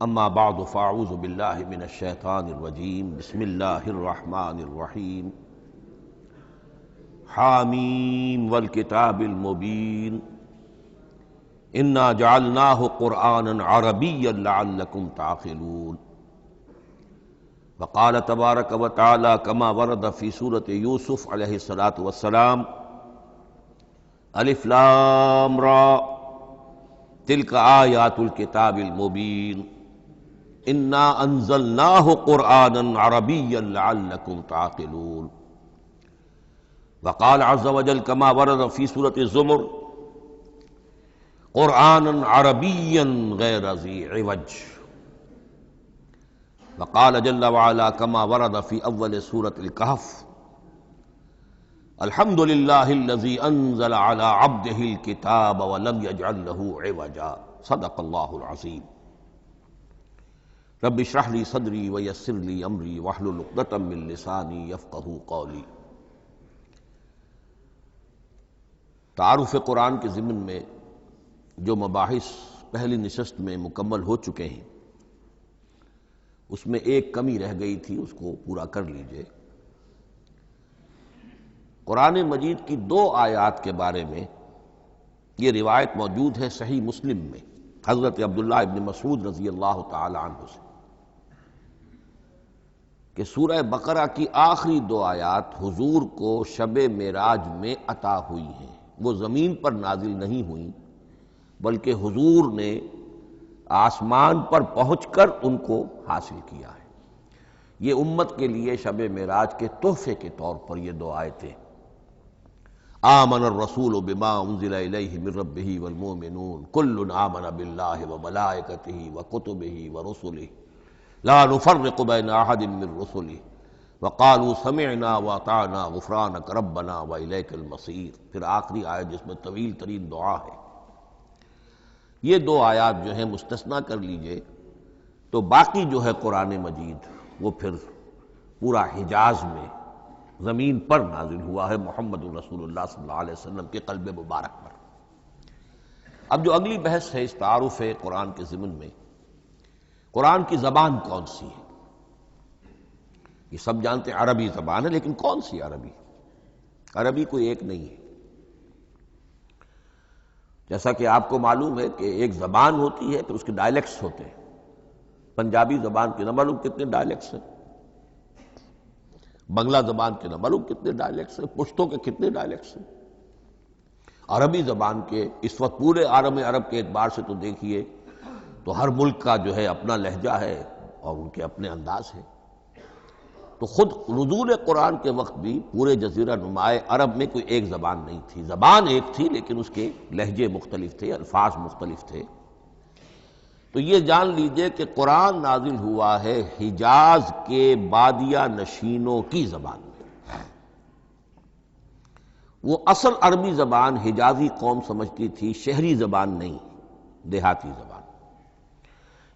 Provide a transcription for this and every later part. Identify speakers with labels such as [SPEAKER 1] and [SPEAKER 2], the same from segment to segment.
[SPEAKER 1] اما بعد فاعوذ باللہ من الشیطان الرجیم بسم اللہ الرحمن الرحیم حامیم والکتاب المبین انا جعلناہ قرآنا عربیا لعلکم تعقلون وقال تبارک وتعالی کما ورد فی سورۃ یوسف علیہ السلام الف لام را تلک آیات الکتاب المبین انا انزلناہ قرآنا عربیا لعلکم تعقلون وقال عز وجل کما ورد فی سورۃ الزمر قرآنا عربیا غیر ذی عوج وقال جل وعلا کما ورد فی اول سورۃ الکہف الحمد للہ الذی انزل علی عبدہ الکتاب ولم یجعل لہ عوجا صدق اللہ العظیم رب اشرح لی صدری ویسر لی امری واحلل عقدۃ من لسانی یفقہوا قولی۔ تعارف قرآن کے ضمن میں جو مباحث پہلی نشست میں مکمل ہو چکے ہیں اس میں ایک کمی رہ گئی تھی، اس کو پورا کر لیجئے۔ قرآن مجید کی 2 آیات کے بارے میں یہ روایت موجود ہے صحیح مسلم میں حضرت عبداللہ ابن مسعود رضی اللہ تعالی عنہ سے کہ سورہ بقرہ کی آخری 2 آیات حضور کو شب معراج میں عطا ہوئی ہیں، وہ زمین پر نازل نہیں ہوئیں بلکہ حضور نے آسمان پر پہنچ کر ان کو حاصل کیا ہے۔ یہ امت کے لیے شب معراج کے تحفے کے طور پر یہ 2 آیتیں آمن الرسول بما انزل الیہ من ربہ والمؤمنون کل آمن باللہ وملائکتہ وکتبہ ورسلہ لا نفرق بین احد من رسلہ وقالوا سمعنا واطعنا غفرانک ربنا والیک المصیر۔ پھر آخری آیت جس میں طویل ترین دعا ہے۔ یہ 2 آیات جو ہیں مستثنیٰ کر لیجئے تو باقی جو ہے قرآن مجید وہ پھر پورا حجاز میں زمین پر نازل ہوا ہے محمد رسول اللہ صلی اللہ علیہ وسلم کے قلب مبارک پر۔ اب جو اگلی بحث ہے اس تعارف قرآن کے ضمن میں، قرآن کی زبان کون سی ہے؟ یہ سب جانتے ہیں عربی زبان ہے، لیکن کون سی عربی؟ عربی کوئی ایک نہیں ہے۔ جیسا کہ آپ کو معلوم ہے کہ ایک زبان ہوتی ہے پھر اس کے ڈائلیکٹس ہوتے ہیں۔ پنجابی زبان کے نہ معلوم کتنے ڈائلیکٹس ہیں، بنگلہ زبان کے نہ معلوم کتنے ڈائلیکٹس ہیں، پشتو کے کتنے ڈائلیکٹس ہیں۔ عربی زبان کے اس وقت پورے عالم عرب کے اعتبار سے تو دیکھیے تو ہر ملک کا جو ہے اپنا لہجہ ہے اور ان کے اپنے انداز ہے۔ تو خود نزول قرآن کے وقت بھی پورے جزیرہ نمائے عرب میں کوئی ایک زبان نہیں تھی، زبان ایک تھی لیکن اس کے لہجے مختلف تھے، الفاظ مختلف تھے۔ تو یہ جان لیجئے کہ قرآن نازل ہوا ہے حجاز کے بادیہ نشینوں کی زبان میں۔ وہ اصل عربی زبان حجازی قوم سمجھتی تھی، شہری زبان نہیں، دیہاتی زبان۔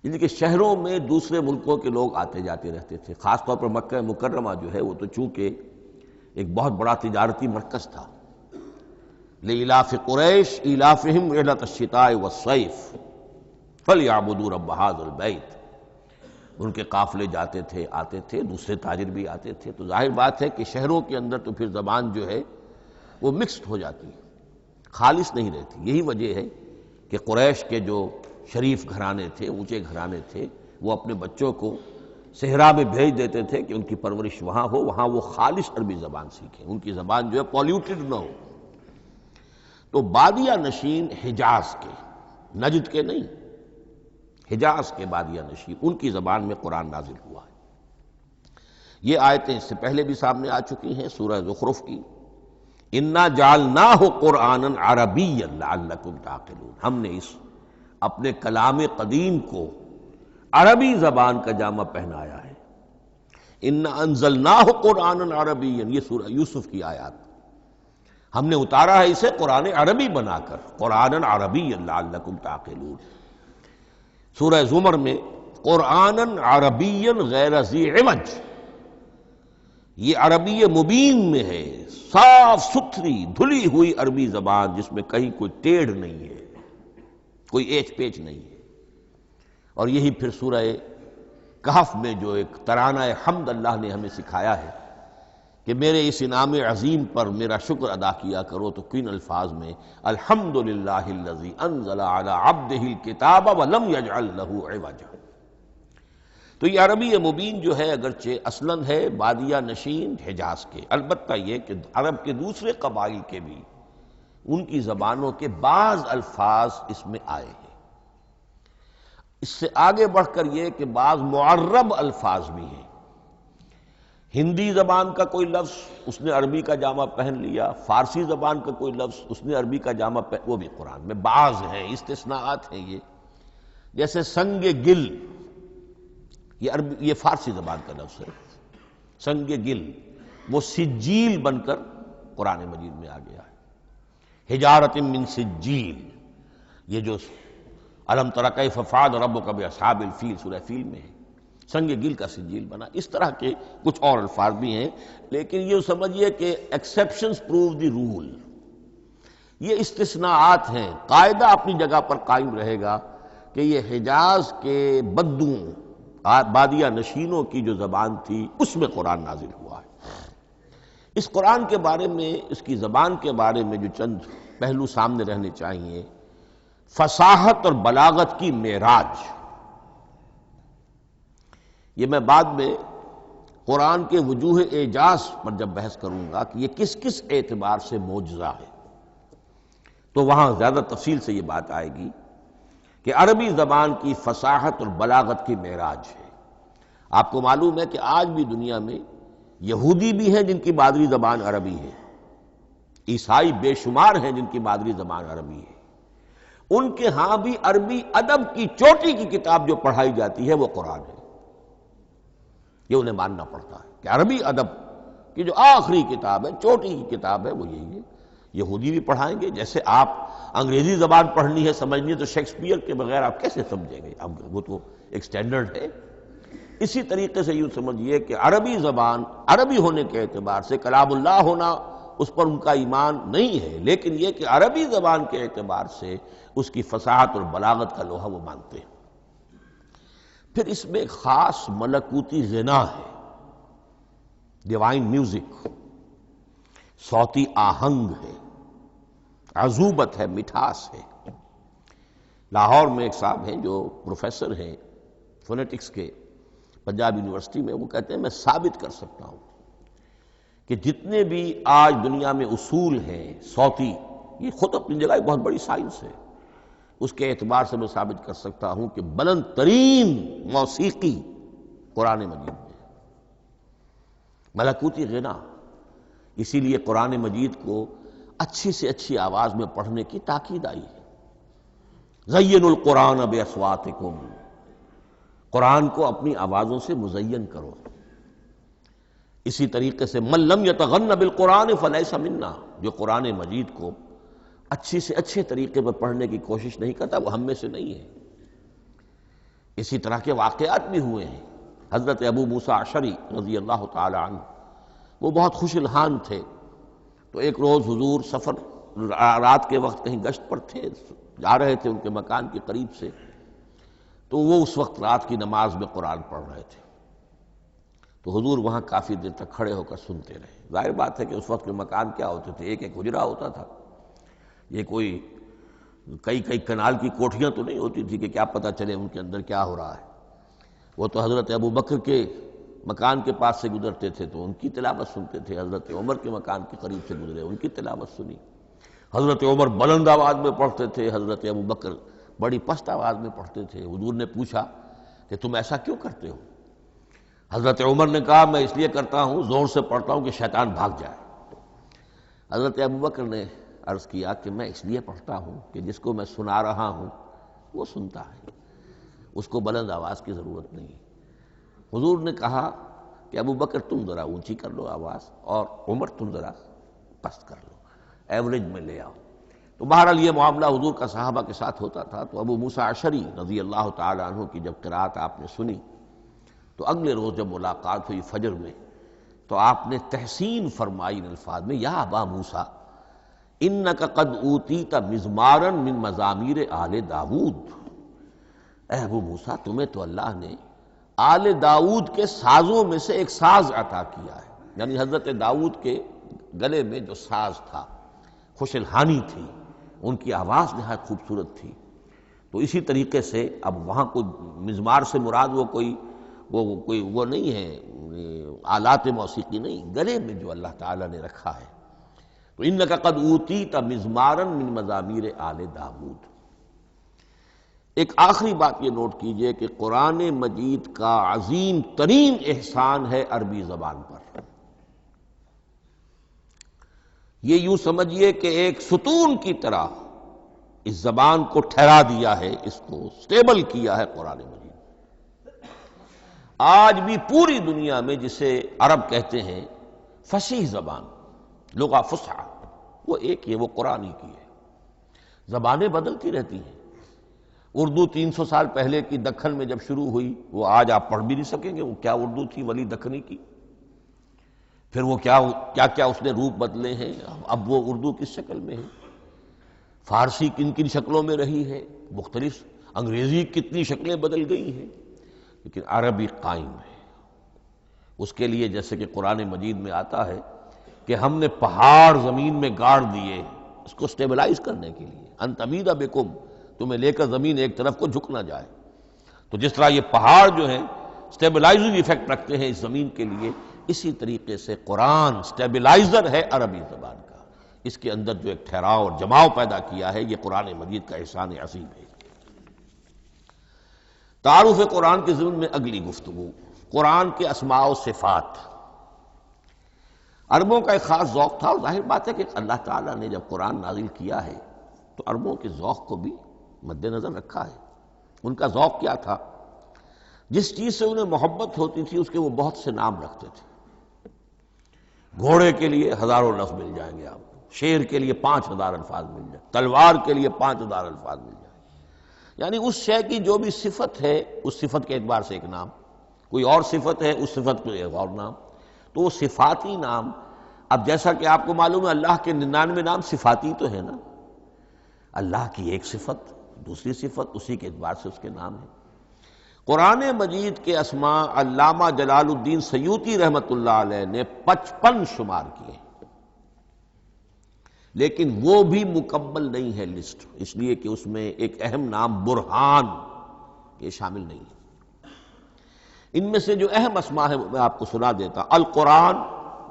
[SPEAKER 1] یعنی کہ شہروں میں دوسرے ملکوں کے لوگ آتے جاتے رہتے تھے، خاص طور پر مکہ مکرمہ جو ہے وہ تو چونکہ ایک بہت بڑا تجارتی مرکز تھا۔ لإلاف قریش ایلافہم رحلۃ الشتاء والصیف فلیعبدوا رب ھذا البیت۔ ان کے قافلے جاتے تھے، آتے تھے، دوسرے تاجر بھی آتے تھے، تو ظاہر بات ہے کہ شہروں کے اندر تو پھر زبان جو ہے وہ مکسڈ ہو جاتی ہے، خالص نہیں رہتی۔ یہی وجہ ہے کہ قریش کے جو شریف گھرانے تھے، اونچے گھرانے تھے، وہ اپنے بچوں کو صحرا میں بھیج دیتے تھے کہ ان کی پرورش وہاں ہو، وہاں وہ خالص عربی زبان سیکھیں، ان کی زبان جو ہے پولیوٹڈ نہ ہو۔ تو بادیہ نشین حجاز کے، نجد کے نہیں، حجاز کے بادیہ نشین، ان کی زبان میں قرآن نازل ہوا ہے۔ یہ آیتیں اس سے پہلے بھی سامنے آ چکی ہیں سورہ زخرف کی، انا جعلناہ قرآنا عربیا لعلکم تعقلون۔ ہم نے اس اپنے کلام قدیم کو عربی زبان کا جامہ پہنایا ہے۔ انا انزلناہ قرآنا عربیا، یہ سورہ یوسف کی آیات، ہم نے اتارا ہے اسے قرآن عربی بنا کر، قرآنا عربیا لعلکم تعقلون۔ سورہ زمر میں قرآنا عربیا غیر ذی عوج، یہ عربی مبین میں ہے، صاف ستھری دھلی ہوئی عربی زبان جس میں کہیں کوئی ٹیڑھ نہیں ہے، کوئی ایچ پیچ نہیں ہے۔ اور یہی پھر سورہ کہف میں جو ایک ترانہ حمد اللہ نے ہمیں سکھایا ہے کہ میرے اس انعام عظیم پر میرا شکر ادا کیا کرو، تو کن الفاظ میں الحمدللہ الذی انزل علی عبدہ الکتاب ولم یجعل لہ عوجا۔ تو یہ عربی مبین جو ہے اگرچہ اصلاً ہے بادیہ نشین حجاز کے، البتہ یہ کہ عرب کے دوسرے قبائل کے بھی ان کی زبانوں کے بعض الفاظ اس میں آئے ہیں۔ اس سے آگے بڑھ کر یہ کہ بعض معرب الفاظ بھی ہیں۔ ہندی زبان کا کوئی لفظ اس نے عربی کا جامہ پہن لیا، فارسی زبان کا کوئی لفظ اس نے عربی کا جامہ پہن، وہ بھی قرآن میں بعض ہیں، استثناءات ہیں یہ۔ جیسے سنگ گل، یہ فارسی زبان کا لفظ ہے، سنگ گل، وہ سجیل بن کر قرآن مجید میں آ گیا ہے۔ حجارۃ من سجیل، یہ جو الم تر کیف فعل ربک باصحاب الفیل سورہ فیل میں ہے، سنگ گل کا سجیل بنا۔ اس طرح کے کچھ اور الفاظ بھی ہیں، لیکن یہ سمجھیے کہ ایکسیپشنز پروو دی رول، یہ استثناءات ہیں، قاعدہ اپنی جگہ پر قائم رہے گا کہ یہ حجاز کے بدوؤں بادیہ نشینوں کی جو زبان تھی اس میں قرآن نازل ہوا ہے۔ اس قرآن کے بارے میں، اس کی زبان کے بارے میں جو چند پہلو سامنے رہنے چاہیے، فصاحت اور بلاغت کی معراج۔ یہ میں بعد میں قرآن کے وجوہ اعجاز پر جب بحث کروں گا کہ یہ کس کس اعتبار سے معجزہ ہے، تو وہاں زیادہ تفصیل سے یہ بات آئے گی کہ عربی زبان کی فصاحت اور بلاغت کی معراج ہے۔ آپ کو معلوم ہے کہ آج بھی دنیا میں یہودی بھی ہیں جن کی مادری زبان عربی ہے، عیسائی بے شمار ہیں جن کی مادری زبان عربی ہے، ان کے ہاں بھی عربی ادب کی چوٹی کی کتاب جو پڑھائی جاتی ہے وہ قرآن ہے۔ یہ انہیں ماننا پڑتا ہے کہ عربی ادب کی جو آخری کتاب ہے، چوٹی کی کتاب ہے، وہ یہی ہے۔ یہودی بھی پڑھائیں گے، جیسے آپ انگریزی زبان پڑھنی ہے، سمجھنی ہے، تو شیکسپیئر کے بغیر آپ کیسے سمجھیں گے؟ اب وہ تو ایک سٹینڈرڈ ہے۔ اسی طریقے سے یوں سمجھیے کہ عربی زبان عربی ہونے کے اعتبار سے کلام اللہ ہونا اس پر ان کا ایمان نہیں ہے، لیکن یہ کہ عربی زبان کے اعتبار سے اس کی فصاحت اور بلاغت کا لوہا وہ مانتے ہیں۔ پھر اس میں ایک خاص ملکوتی غنا ہے، ڈیوائن میوزک، صوتی آہنگ ہے، عذوبت ہے، مٹھاس ہے۔ لاہور میں ایک صاحب ہیں جو پروفیسر ہیں فونیٹکس کے پنجاب یونیورسٹی میں، وہ کہتے ہیں میں ثابت کر سکتا ہوں کہ جتنے بھی آج دنیا میں اصول ہیں صوتی، یہ خود اپنی جگہ ایک بہت بڑی سائنس ہے، اس کے اعتبار سے میں ثابت کر سکتا ہوں کہ بلند ترین موسیقی قرآن مجید میں ہے، ملکوتی غنا۔ اسی لیے قرآن مجید کو اچھی سے اچھی آواز میں پڑھنے کی تاکید آئی ہے۔ زینوا القرآن باصواتکم، قرآن کو اپنی آوازوں سے مزین کرو۔ اسی طریقے سے من لم یتغن بالقرآن فلیس منا، جو قرآن مجید کو اچھی سے اچھے طریقے پر پڑھنے کی کوشش نہیں کرتا وہ ہم میں سے نہیں ہے۔ اسی طرح کے واقعات بھی ہوئے ہیں۔ حضرت ابو موسیٰ اشعری رضی اللہ تعالی عنہ، وہ بہت خوش الحان تھے، تو ایک روز حضور سفر رات کے وقت کہیں گشت پر تھے، جا رہے تھے ان کے مکان کے قریب سے، تو وہ اس وقت رات کی نماز میں قرآن پڑھ رہے تھے، تو حضور وہاں کافی دیر تک کھڑے ہو کر سنتے رہے۔ ظاہر بات ہے کہ اس وقت کے مکان کیا ہوتے تھے، ایک ایک حجرہ ہوتا تھا، یہ کوئی کئی کنال کی کوٹھیاں تو نہیں ہوتی تھی کہ کیا پتہ چلے ان کے اندر کیا ہو رہا ہے۔ وہ تو حضرت ابو بکر کے مکان کے پاس سے گزرتے تھے تو ان کی تلاوت سنتے تھے، حضرت عمر کے مکان کے قریب سے گزرے ان کی تلاوت سنی۔ حضرت عمر بلند آواز میں پڑھتے تھے، حضرت ابو بکر بڑی پست آواز میں پڑھتے تھے۔ حضور نے پوچھا کہ تم ایسا کیوں کرتے ہو؟ حضرت عمر نے کہا میں اس لیے کرتا ہوں، زور سے پڑھتا ہوں کہ شیطان بھاگ جائے۔ حضرت ابو بکر نے عرض کیا کہ میں اس لیے پڑھتا ہوں کہ جس کو میں سنا رہا ہوں وہ سنتا ہے، اس کو بلند آواز کی ضرورت نہیں۔ حضور نے کہا کہ ابو بکر تم ذرا اونچی کر لو آواز، اور عمر تم ذرا پست کر لو، ایوریج میں لے آؤ۔ تو بہرحال یہ معاملہ حضور کا صحابہ کے ساتھ ہوتا تھا۔ تو ابو موسیٰ اشعری رضی اللہ تعالی عنہ کی جب قرأت آپ نے سنی، تو اگلے روز جب ملاقات ہوئی فجر میں، تو آپ نے تحسین فرمائی ان الفاظ میں، یا ابا موسیٰ انک قد اوتیت مزمارا من مزامیر آل داود، اے ابو موسیٰ تمہیں تو اللہ نے آل داؤد کے سازوں میں سے ایک ساز عطا کیا ہے، یعنی حضرت داؤد کے گلے میں جو ساز تھا، خوش الحانی تھی، ان کی آواز نہایت خوبصورت تھی۔ تو اسی طریقے سے اب وہاں کوئی مزمار سے مراد وہ نہیں ہے، آلات موسیقی نہیں، گلے میں جو اللہ تعالیٰ نے رکھا ہے۔ تو انک قد اوتیت مزمارا من مزامیر آل داؤد۔ ایک آخری بات یہ نوٹ کیجئے کہ قرآن مجید کا عظیم ترین احسان ہے عربی زبان پر۔ یہ یوں سمجھیے کہ ایک ستون کی طرح اس زبان کو ٹھہرا دیا ہے، اس کو سٹیبل کیا ہے قرآن مجید۔ آج بھی پوری دنیا میں جسے عرب کہتے ہیں فصیح زبان، لغہ فصحی، وہ ایک ہے، وہ قرآن ہی کی ہے۔ زبانیں بدلتی رہتی ہیں۔ اردو 300 سال پہلے کی دکن میں جب شروع ہوئی، وہ آج آپ پڑھ بھی نہیں سکیں گے وہ کیا اردو تھی ولی دکنی کی، پھر وہ کیا اس نے روپ بدلے ہیں، اب وہ اردو کس شکل میں ہے، فارسی کن کن شکلوں میں رہی ہے، مختلف انگریزی کتنی شکلیں بدل گئی ہیں، لیکن عربی قائم ہے۔ اس کے لیے جیسے کہ قرآن مجید میں آتا ہے کہ ہم نے پہاڑ زمین میں گاڑ دیے اس کو سٹیبلائز کرنے کے لیے، ان تمید بکم، تمہیں لے کر زمین ایک طرف کو جھک نہ جائے۔ تو جس طرح یہ پہاڑ جو ہیں سٹیبلائزنگ ایفیکٹ رکھتے ہیں اس زمین کے لیے، اسی طریقے سے قرآن سٹیبلائزر ہے عربی زبان کا۔ اس کے اندر جو ایک ٹھہراؤ اور جماؤ پیدا کیا ہے، یہ قرآن مجید کا احسان عظیم ہے۔ تعارف قرآن کے ضمن میں اگلی گفتگو، قرآن کے اسماء و صفات۔ عربوں کا ایک خاص ذوق تھا، اور ظاہر بات ہے کہ اللہ تعالیٰ نے جب قرآن نازل کیا ہے تو عربوں کے ذوق کو بھی مد نظر رکھا ہے۔ ان کا ذوق کیا تھا؟ جس چیز سے انہیں محبت ہوتی تھی اس کے وہ بہت سے نام رکھتے تھے۔ گھوڑے کے لیے ہزاروں لفظ مل جائیں گے آپ کو، شیر کے لیے 5000 الفاظ مل جائیں، تلوار کے لیے 5000 الفاظ مل جائیں، یعنی اس شے کی جو بھی صفت ہے اس صفت کے اعتبار سے ایک نام، کوئی اور صفت ہے اس صفت کو ایک اور نام، تو وہ صفاتی نام۔ اب جیسا کہ آپ کو معلوم ہے اللہ کے 99 نام صفاتی تو ہے نا، اللہ کی ایک صفت دوسری صفت، اسی کے اعتبار سے اس کے نام ہیں۔ قرآن مجید کے اسماء علامہ جلال الدین سیوطی رحمۃ اللہ علیہ نے 55 شمار کیے، لیکن وہ بھی مکمل نہیں ہے لسٹ، اس لیے کہ اس میں ایک اہم نام برہان یہ شامل نہیں ہے۔ ان میں سے جو اہم اسماء ہے وہ میں آپ کو سنا دیتا۔ القرآن،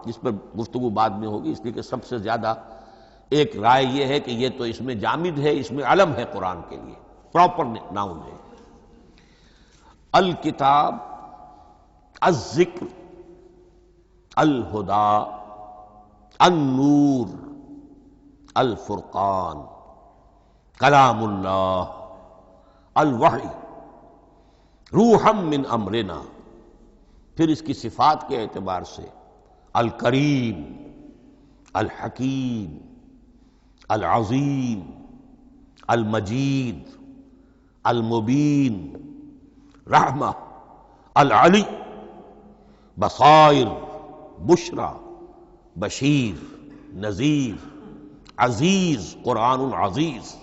[SPEAKER 1] جس پر گفتگو بعد میں ہوگی، اس لیے کہ سب سے زیادہ ایک رائے یہ ہے کہ یہ تو اس میں جامد ہے، اس میں علم ہے قرآن کے لیے، پراپر ناؤن ہے۔ الکتاب، الذکر، الہدیٰ، النور، الفرقان، کلام اللہ، الوحی، روحا من امرنا۔ پھر اس کی صفات کے اعتبار سے الکریم، الحکیم، العظیم، المجید، المبین، رحمہ، العلی، بصائر، بشرا، بشیر، نذیر، عزیز، قرآن عزیز،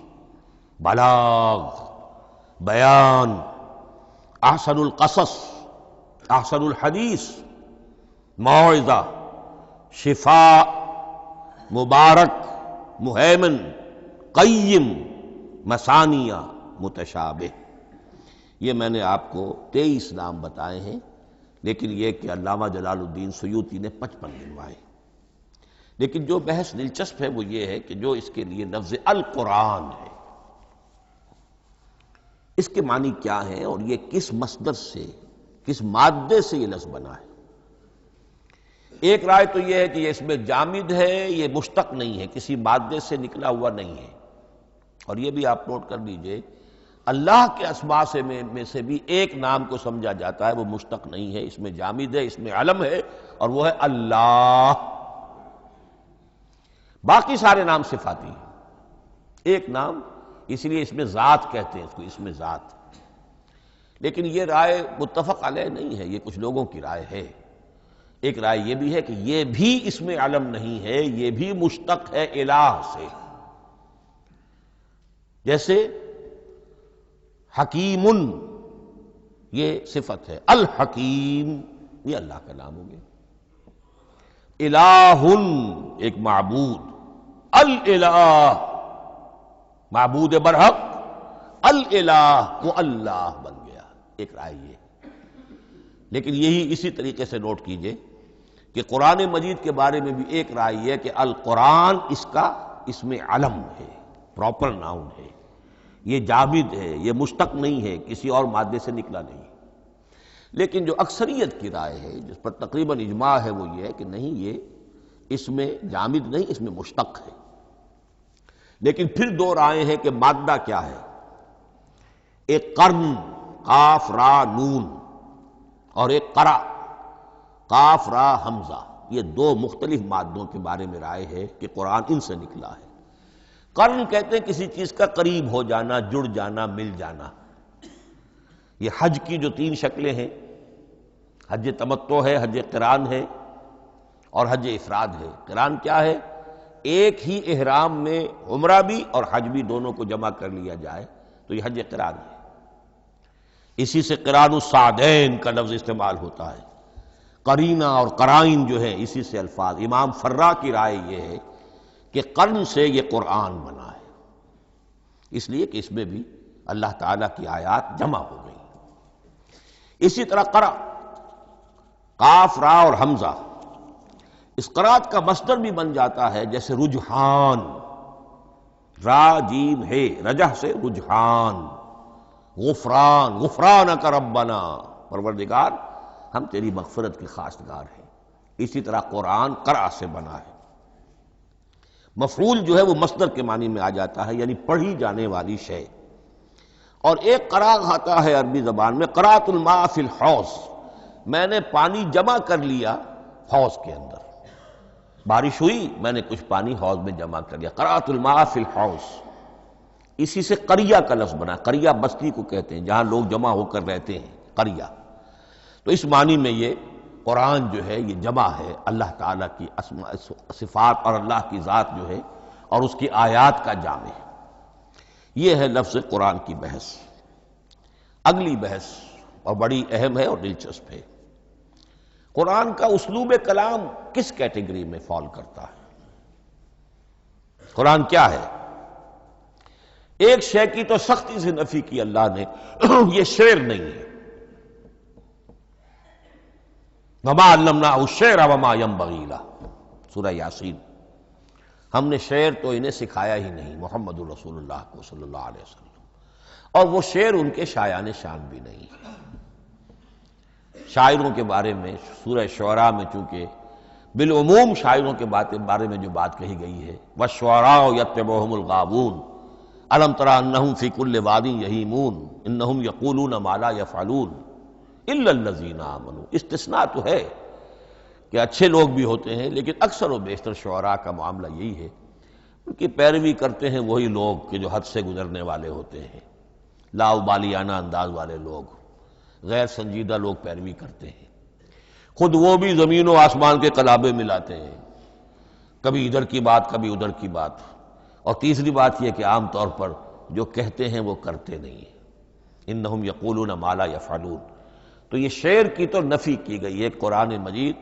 [SPEAKER 1] بلاغ، بیان، احسن القصص، احسن الحدیث، موعظہ، شفاء، مبارک، مہیمن، قیم، مثانیہ، متشابہ۔ یہ میں نے آپ کو 23 نام بتائے ہیں، لیکن یہ کہ علامہ جلال الدین سیوطی نے 55 گنوائے۔ لیکن جو بحث دلچسپ ہے وہ یہ ہے کہ جو اس کے لیے لفظ القرآن ہے، اس کے معنی کیا ہے اور یہ کس مصدر سے، کس مادے سے یہ لفظ بنا ہے۔ ایک رائے تو یہ ہے کہ یہ اس میں جامد ہے، یہ مشتق نہیں ہے، کسی مادے سے نکلا ہوا نہیں ہے۔ اور یہ بھی آپ نوٹ کر لیجئے، اللہ کے اسماء میں سے بھی ایک نام کو سمجھا جاتا ہے، وہ مشتق نہیں ہے، اس میں جامد ہے، اس میں علم ہے، اور وہ ہے اللہ۔ باقی سارے نام صفاتی ہیں، ایک نام، اس لیے اس میں ذات کہتے ہیں اس کو، اس میں ذات۔ لیکن یہ رائے متفق علیہ نہیں ہے، یہ کچھ لوگوں کی رائے ہے۔ ایک رائے یہ بھی ہے کہ یہ بھی اس میں علم نہیں ہے، یہ بھی مشتق ہے الہ سے۔ جیسے حکیم یہ صفت ہے، الحکیم یہ اللہ کا نام ہو گیا، الہ ایک معبود، الالہ معبود برحق، الالہ وہ اللہ بن گیا، ایک رائے یہ۔ لیکن یہی اسی طریقے سے نوٹ کیجئے کہ قرآن مجید کے بارے میں بھی ایک رائے یہ کہ القرآن اس کا اسم علم ہے، پراپر ناؤن ہے، یہ جامد ہے، یہ مشتق نہیں ہے، کسی اور مادے سے نکلا نہیں۔ لیکن جو اکثریت کی رائے ہے، جس پر تقریباً اجماع ہے، وہ یہ ہے کہ نہیں، یہ اس میں جامد نہیں، اس میں مشتق ہے۔ لیکن پھر دو رائے ہیں کہ مادہ کیا ہے۔ ایک قرن قاف را نون اور ایک قرا قاف را حمزہ، یہ دو مختلف مادوں کے بارے میں رائے ہے کہ قرآن ان سے نکلا ہے۔ قرن کہتے ہیں کسی چیز کا قریب ہو جانا، جڑ جانا، مل جانا۔ یہ حج کی جو تین شکلیں ہیں، حج تمتع ہے، حج قران ہے اور حج افراد ہے۔ قران کیا ہے؟ ایک ہی احرام میں عمرہ بھی اور حج بھی دونوں کو جمع کر لیا جائے تو یہ حج قران ہے۔ اسی سے قران الصعدین کا لفظ استعمال ہوتا ہے۔ قرینہ اور قرائن جو ہے اسی سے الفاظ۔ امام فرا کی رائے یہ ہے کہ قرن سے یہ قرآن بنا ہے، اس لیے کہ اس میں بھی اللہ تعالیٰ کی آیات جمع ہو گئی۔ اسی طرح قرأ قاف را اور حمزہ، اس قرات کا مصدر بھی بن جاتا ہے، جیسے رجحان، را جیم ہے، رجح سے رجحان، غفران، غفرانک ربنا، پروردگار ہم تیری مغفرت کے خواستگار ہیں۔ اسی طرح قرآن قرأ سے بنا ہے۔ مفعول جو ہے وہ مصدر کے معنی میں آ جاتا ہے، یعنی پڑھی جانے والی شے۔ اور ایک قرأ آتا ہے عربی زبان میں، قرأت الماء فی الحوض، میں نے پانی جمع کر لیا حوض کے اندر، بارش ہوئی میں نے کچھ پانی حوض میں جمع کر لیا، قرأت الماء فی الحوض۔ اسی سے قریہ کا لفظ بنا، قریہ بستی کو کہتے ہیں جہاں لوگ جمع ہو کر رہتے ہیں، قریہ۔ تو اس معنی میں یہ قرآن جو ہے یہ جمع ہے اللہ تعالیٰ کی اسماء صفات اور اللہ کی ذات جو ہے اور اس کی آیات کا جامع ہے۔ یہ ہے لفظ قرآن کی بحث۔ اگلی بحث اور بڑی اہم ہے اور دلچسپ ہے، قرآن کا اسلوب کلام کس کیٹیگری میں فال کرتا ہے؟ قرآن کیا ہے؟ ایک شے کی تو سختی سے نفی کی اللہ نے، یہ شعر نہیں ہے۔ وما علمناہ الشعر وما ينبغی لہ، سورہ یاسین۔ ہم نے شعر تو انہیں سکھایا ہی نہیں محمد الرسول اللہ کو صلی اللہ علیہ وسلم، اور وہ شعر ان کے شایان شان بھی نہیں۔ شاعروں کے بارے میں سورہ شعراء میں چونکہ بالعموم شاعروں کے بارے میں جو بات کہی گئی ہے، وَالشُّعَرَاءُ يَتَّبِعُهُمُ الْغَاوُونَ أَلَمْ تَرَ أَنَّهُمْ فِي كُلِّ وَادٍ يَهِيمُونَ إِنَّهُمْ يَقُولُونَ مَا لَا يَفْعَلُونَ إِلَّا الَّذِينَ آمَنُوا۔ استثناء تو ہے کہ اچھے لوگ بھی ہوتے ہیں، لیکن اکثر و بیشتر شعراء کا معاملہ یہی ہے، ان کی پیروی کرتے ہیں وہی لوگ کہ جو حد سے گزرنے والے ہوتے ہیں، لاؤبالیانہ انداز والے لوگ، غیر سنجیدہ لوگ پیروی کرتے ہیں۔ خود وہ بھی زمین و آسمان کے قلابے ملاتے ہیں، کبھی ادھر کی بات کبھی ادھر کی بات۔ اور تیسری بات یہ کہ عام طور پر جو کہتے ہیں وہ کرتے نہیں ہیں، انہم یقولون ما لا یفعلون۔ تو یہ شعر کی تو نفی کی گئی ہے قرآن مجید،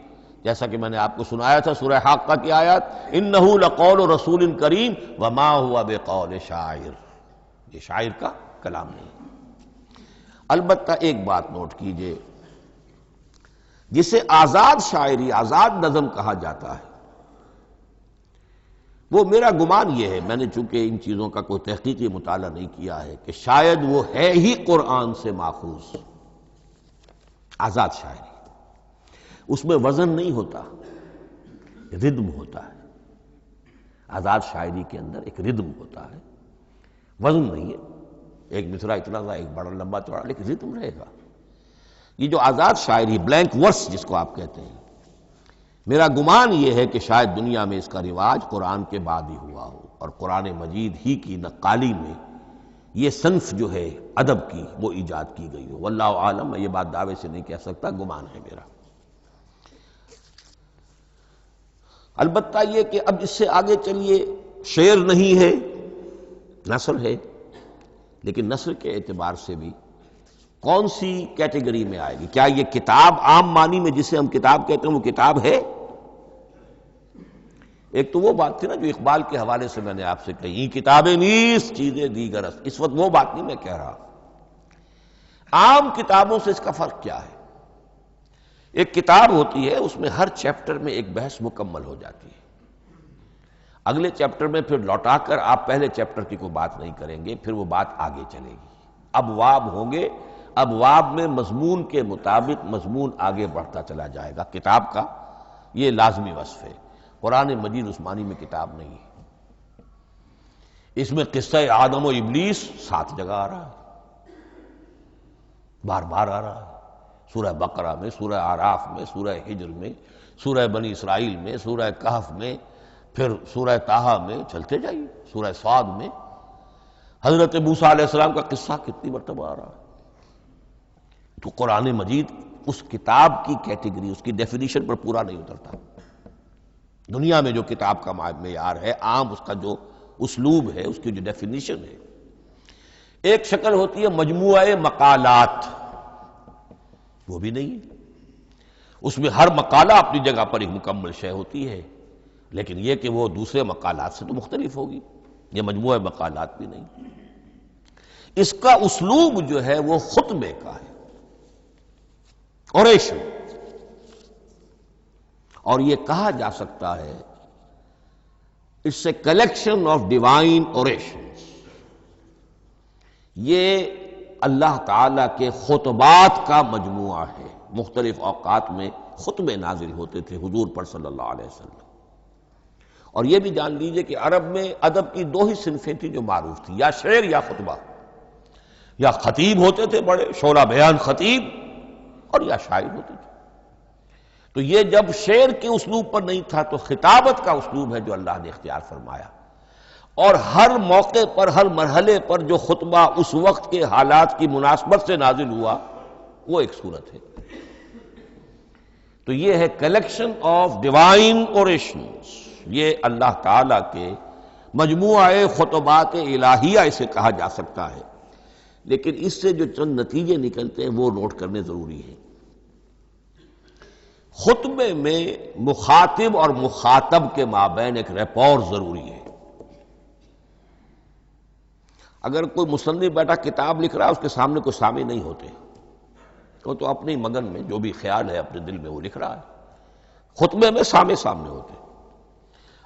[SPEAKER 1] جیسا کہ میں نے آپ کو سنایا تھا سورہ حاقہ کی آیات، انہ لقول رسول کریم وما هو بقول شاعر، یہ شاعر کا کلام نہیں۔ البتہ ایک بات نوٹ کیجئے، جسے آزاد شاعری، آزاد نظم کہا جاتا ہے، وہ میرا گمان یہ ہے، میں نے چونکہ ان چیزوں کا کوئی تحقیقی مطالعہ نہیں کیا ہے، کہ شاید وہ ہے ہی قرآن سے ماخوذ آزاد شاعری۔ اس میں وزن نہیں ہوتا، ردم ہوتا ہے۔ آزاد شاعری کے اندر ایک ردم ہوتا ہے، وزن نہیں ہے، ایک مصرع اتنا سا، ایک بڑا لمبا چوڑا، لیکن ردم رہے گا۔ یہ جو آزاد شاعری، بلینک ورس جس کو آپ کہتے ہیں، میرا گمان یہ ہے کہ شاید دنیا میں اس کا رواج قرآن کے بعد ہی ہوا ہو، اور قرآن مجید ہی کی نقالی میں یہ صنف جو ہے ادب کی وہ ایجاد کی گئی ہو۔ واللہ عالم، میں یہ بات دعوے سے نہیں کہہ سکتا، گمان ہے میرا۔ البتہ یہ کہ اب اس سے آگے چلیے، شعر نہیں ہے، نثر ہے، لیکن نثر کے اعتبار سے بھی کون سی کیٹیگری میں آئے گی؟ کیا یہ کتاب عام معنی میں جسے ہم کتاب کہتے ہیں وہ کتاب ہے؟ ایک تو وہ بات تھی نا جو اقبال کے حوالے سے میں نے آپ سے کہی، کتابیں نیز چیزیں دیگر است، اس وقت وہ بات نہیں میں کہہ رہا۔ عام کتابوں سے اس کا فرق کیا ہے؟ ایک کتاب ہوتی ہے، اس میں ہر چیپٹر میں ایک بحث مکمل ہو جاتی ہے، اگلے چیپٹر میں پھر لوٹا کر آپ پہلے چیپٹر کی کوئی بات نہیں کریں گے، پھر وہ بات آگے چلے گی، ابواب ہوں گے، ابواب میں مضمون کے مطابق مضمون آگے بڑھتا چلا جائے گا۔ کتاب کا یہ لازمی وصف ہے۔ قرآن مجید عثمانی میں کتاب نہیں ہے، اس میں قصہ آدم و ابلیس 7 جگہ آ رہا ہے، بار بار آ رہا ہے، سورہ بقرہ میں، سورہ اعراف میں، سورہ ہجر میں، سورہ بنی اسرائیل میں، سورہ کہف میں، پھر سورہ طٰہٰ میں، چلتے جائیے، سورہ صاد میں حضرت موسیٰ علیہ السلام کا قصہ کتنی مرتبہ آ رہا ہے۔ تو قرآن مجید اس کتاب کی کیٹیگری، اس کی ڈیفینیشن پر پورا نہیں اترتا۔ دنیا میں جو کتاب کا معیار ہے، عام اس کا جو اسلوب ہے، اس کی جو ڈیفینیشن ہے، ایک شکل ہوتی ہے مجموعہ مقالات، وہ بھی نہیں ہے، اس میں ہر مقالہ اپنی جگہ پر ایک مکمل شے ہوتی ہے، لیکن یہ کہ وہ دوسرے مقالات سے تو مختلف ہوگی، یہ مجموعہ مقالات بھی نہیں۔ اس کا اسلوب جو ہے وہ خطبے کا ہے، اوریشن، اور یہ کہا جا سکتا ہے it's a collection of divine orations, یہ اللہ تعالی کے خطبات کا مجموعہ ہے۔ مختلف اوقات میں خطبے نازل ہوتے تھے حضور پر صلی اللہ علیہ وسلم، اور یہ بھی جان لیجئے کہ عرب میں ادب کی 2 ہی صنفیں تھیں جو معروف تھیں، یا شعر یا خطبہ، یا خطیب ہوتے تھے بڑے شعرا بیان خطیب، اور یا شاعر ہوتے تھے۔ تو یہ جب شعر کے اسلوب پر نہیں تھا تو خطابت کا اسلوب ہے جو اللہ نے اختیار فرمایا، اور ہر موقع پر، ہر مرحلے پر جو خطبہ اس وقت کے حالات کی مناسبت سے نازل ہوا وہ ایک صورت ہے۔ تو یہ ہے کلیکشن آف ڈیوائن اوریشنز، یہ اللہ تعالی کے مجموعہ خطبات الہیہ اسے کہا جا سکتا ہے، لیکن اس سے جو چند نتیجے نکلتے ہیں وہ نوٹ کرنے ضروری ہیں۔ خطبے میں مخاطب اور مخاطب کے مابین ایک ریپور ضروری ہے۔ اگر کوئی مصنف بیٹا کتاب لکھ رہا ہے، اس کے سامنے کوئی سامع نہیں ہوتے، وہ تو اپنی مگن میں جو بھی خیال ہے اپنے دل میں وہ لکھ رہا ہے۔ خطبے میں سامع سامنے ہوتے،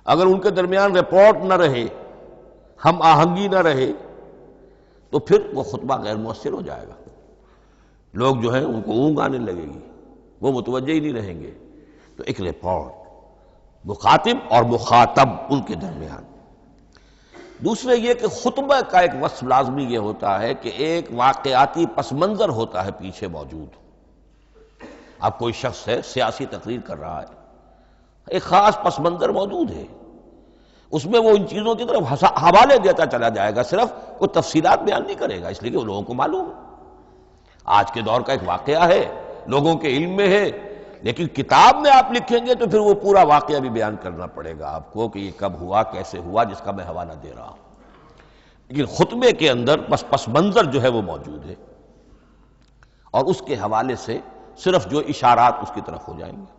[SPEAKER 1] اگر ان کے درمیان رپورٹ نہ رہے، ہم آہنگی نہ رہے، تو پھر وہ خطبہ غیر مؤثر ہو جائے گا، لوگ جو ہیں ان کو اونگ آنے لگے گی، وہ متوجہ ہی نہیں رہیں گے۔ تو ایک رپورٹ مخاطب اور مخاطب ان کے درمیان۔ دوسرے یہ کہ خطبہ کا ایک وصف لازمی یہ ہوتا ہے کہ ایک واقعاتی پس منظر ہوتا ہے پیچھے موجود۔ اب کوئی شخص ہے سیاسی تقریر کر رہا ہے، ایک خاص پس منظر موجود ہے، اس میں وہ ان چیزوں کی طرف حوالے دیتا چلا جائے گا، صرف وہ تفصیلات بیان نہیں کرے گا، اس لیے کہ وہ لوگوں کو معلوم ہے آج کے دور کا ایک واقعہ ہے، لوگوں کے علم میں ہے، لیکن کتاب میں آپ لکھیں گے تو پھر وہ پورا واقعہ بھی بیان کرنا پڑے گا آپ کو کہ یہ کب ہوا، کیسے ہوا، جس کا میں حوالہ دے رہا ہوں۔ لیکن خطبے کے اندر بس پس منظر جو ہے وہ موجود ہے، اور اس کے حوالے سے صرف جو اشارات اس کی طرف ہو جائیں گے۔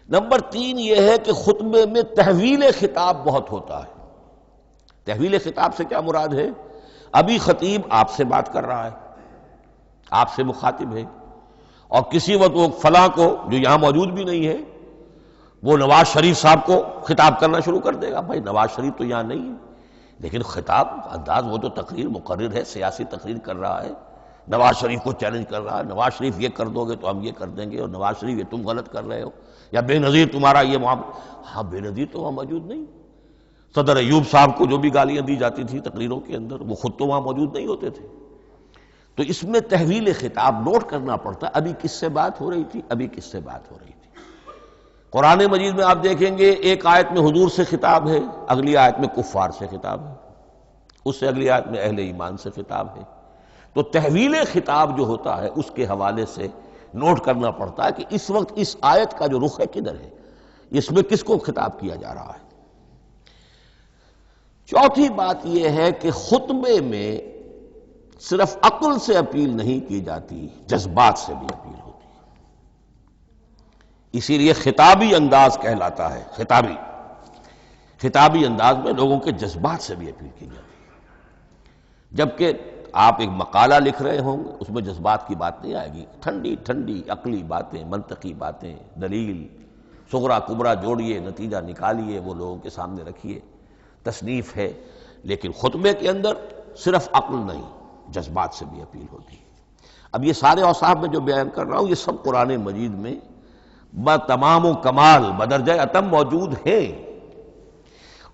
[SPEAKER 1] نمبر 3 یہ ہے کہ خطبے میں تحویل خطاب بہت ہوتا ہے۔ تحویل خطاب سے کیا مراد ہے؟ ابھی خطیب آپ سے بات کر رہا ہے، آپ سے مخاطب ہے، اور کسی وقت وہ فلاں کو جو یہاں موجود بھی نہیں ہے، وہ نواز شریف صاحب کو خطاب کرنا شروع کر دے گا۔ بھائی نواز شریف تو یہاں نہیں ہے، لیکن خطاب انداز وہ تو تقریر مقرر ہے، سیاسی تقریر کر رہا ہے، نواز شریف کو چیلنج کر رہا ہے، نواز شریف یہ کر دو گے تو ہم یہ کر دیں گے، اور نواز شریف یہ تم غلط کر رہے ہو، یا بے نظیر تمہارا یہ معاملہ۔ ہاں بے نظیر تو وہاں موجود نہیں، صدر ایوب صاحب کو جو بھی گالیاں دی جاتی تھی تقریروں کے اندر، وہ خود تو وہاں موجود نہیں ہوتے تھے۔ تو اس میں تحویل خطاب نوٹ کرنا پڑتا ہے، ابھی کس سے بات ہو رہی تھی، ابھی کس سے بات ہو رہی تھی۔ قرآن مجید میں آپ دیکھیں گے ایک آیت میں حضور سے خطاب ہے، اگلی آیت میں کفار سے خطاب ہے، اس سے اگلی آیت میں اہل ایمان سے خطاب ہے۔ تو تحویل خطاب جو ہوتا ہے اس کے حوالے سے نوٹ کرنا پڑتا ہے کہ اس وقت اس آیت کا جو رخ ہے کدھر ہے، اس میں کس کو خطاب کیا جا رہا ہے۔ چوتھی بات یہ ہے کہ خطبے میں صرف عقل سے اپیل نہیں کی جاتی، جذبات سے بھی اپیل ہوتی ہے۔ اسی لیے خطابی انداز کہلاتا ہے۔ خطابی انداز میں لوگوں کے جذبات سے بھی اپیل کی جاتی ہے، جبکہ آپ ایک مقالہ لکھ رہے ہوں گے اس میں جذبات کی بات نہیں آئے گی، ٹھنڈی ٹھنڈی عقلی باتیں، منطقی باتیں، دلیل صغرا کبرا جوڑیے، نتیجہ نکالیے، وہ لوگوں کے سامنے رکھیے، تصنیف ہے۔ لیکن خطبے کے اندر صرف عقل نہیں، جذبات سے بھی اپیل ہوتی ہے۔ اب یہ سارے اوصاف میں جو بیان کر رہا ہوں یہ سب قرآن مجید میں بتمام و کمال بدرجہ اتم موجود ہیں۔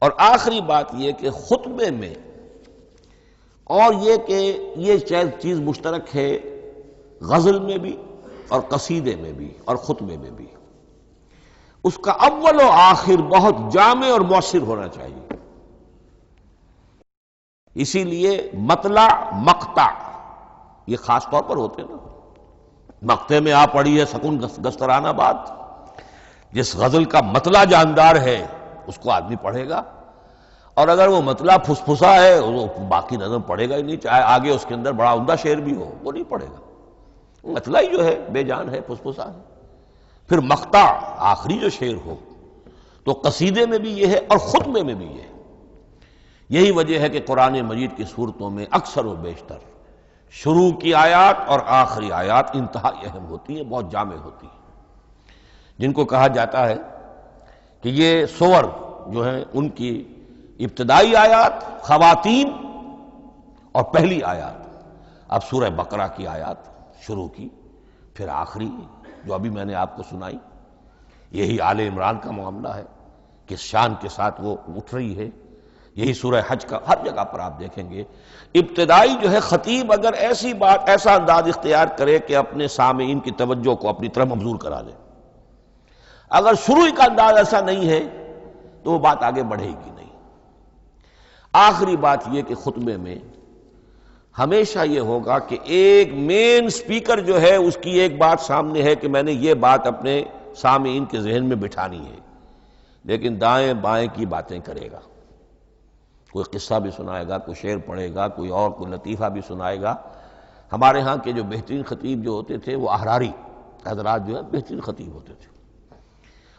[SPEAKER 1] اور آخری بات یہ کہ خطبے میں، اور یہ کہ یہ چیز مشترک ہے غزل میں بھی اور قصیدے میں بھی اور خطبے میں بھی، اس کا اول و آخر بہت جامع اور مؤثر ہونا چاہیے۔ اسی لیے مطلع مقطع یہ خاص طور پر ہوتے ہیں نا۔ مقطع میں آپ پڑھی ہے سکون گسترانہ بات، جس غزل کا مطلع جاندار ہے اس کو آدمی پڑھے گا، اور اگر وہ مطلع پھسپھسا ہے وہ باقی نظم پڑھے گا ہی نہیں، چاہے آگے اس کے اندر بڑا عمدہ شعر بھی ہو وہ نہیں پڑھے گا۔ مطلع ہی جو ہے بے جان ہے، پھسپھسا ہے۔ پھر مقطع آخری جو شعر ہو، تو قصیدے میں بھی یہ ہے اور خطبے میں بھی یہ ہے۔ یہی وجہ ہے کہ قرآن مجید کی صورتوں میں اکثر و بیشتر شروع کی آیات اور آخری آیات انتہائی اہم ہوتی ہیں، بہت جامع ہوتی ہیں، جن کو کہا جاتا ہے کہ یہ سور جو ہیں ان کی ابتدائی آیات، خواتین اور پہلی آیات۔ اب سورہ بقرہ کی آیات شروع کی، پھر آخری جو ابھی میں نے آپ کو سنائی، یہی آل عمران کا معاملہ ہے، کس شان کے ساتھ وہ اٹھ رہی ہے۔ یہی سورہ حج کا ہر جگہ پر آپ دیکھیں گے ابتدائی جو ہے خطیب اگر ایسی بات، ایسا انداز اختیار کرے کہ اپنے سامعین کی توجہ کو اپنی طرف مبذول کرا دے، اگر شروع کا انداز ایسا نہیں ہے تو وہ بات آگے بڑھے گی نہیں۔ آخری بات یہ کہ خطبے میں ہمیشہ یہ ہوگا کہ ایک مین سپیکر جو ہے اس کی ایک بات سامنے ہے کہ میں نے یہ بات اپنے سامعین کے ذہن میں بٹھانی ہے، لیکن دائیں بائیں کی باتیں کرے گا، کوئی قصہ بھی سنائے گا، کوئی شعر پڑھے گا، کوئی اور کوئی لطیفہ بھی سنائے گا۔ ہمارے ہاں کے جو بہترین خطیب جو ہوتے تھے وہ احراری حضرات جو ہے بہترین خطیب ہوتے تھے،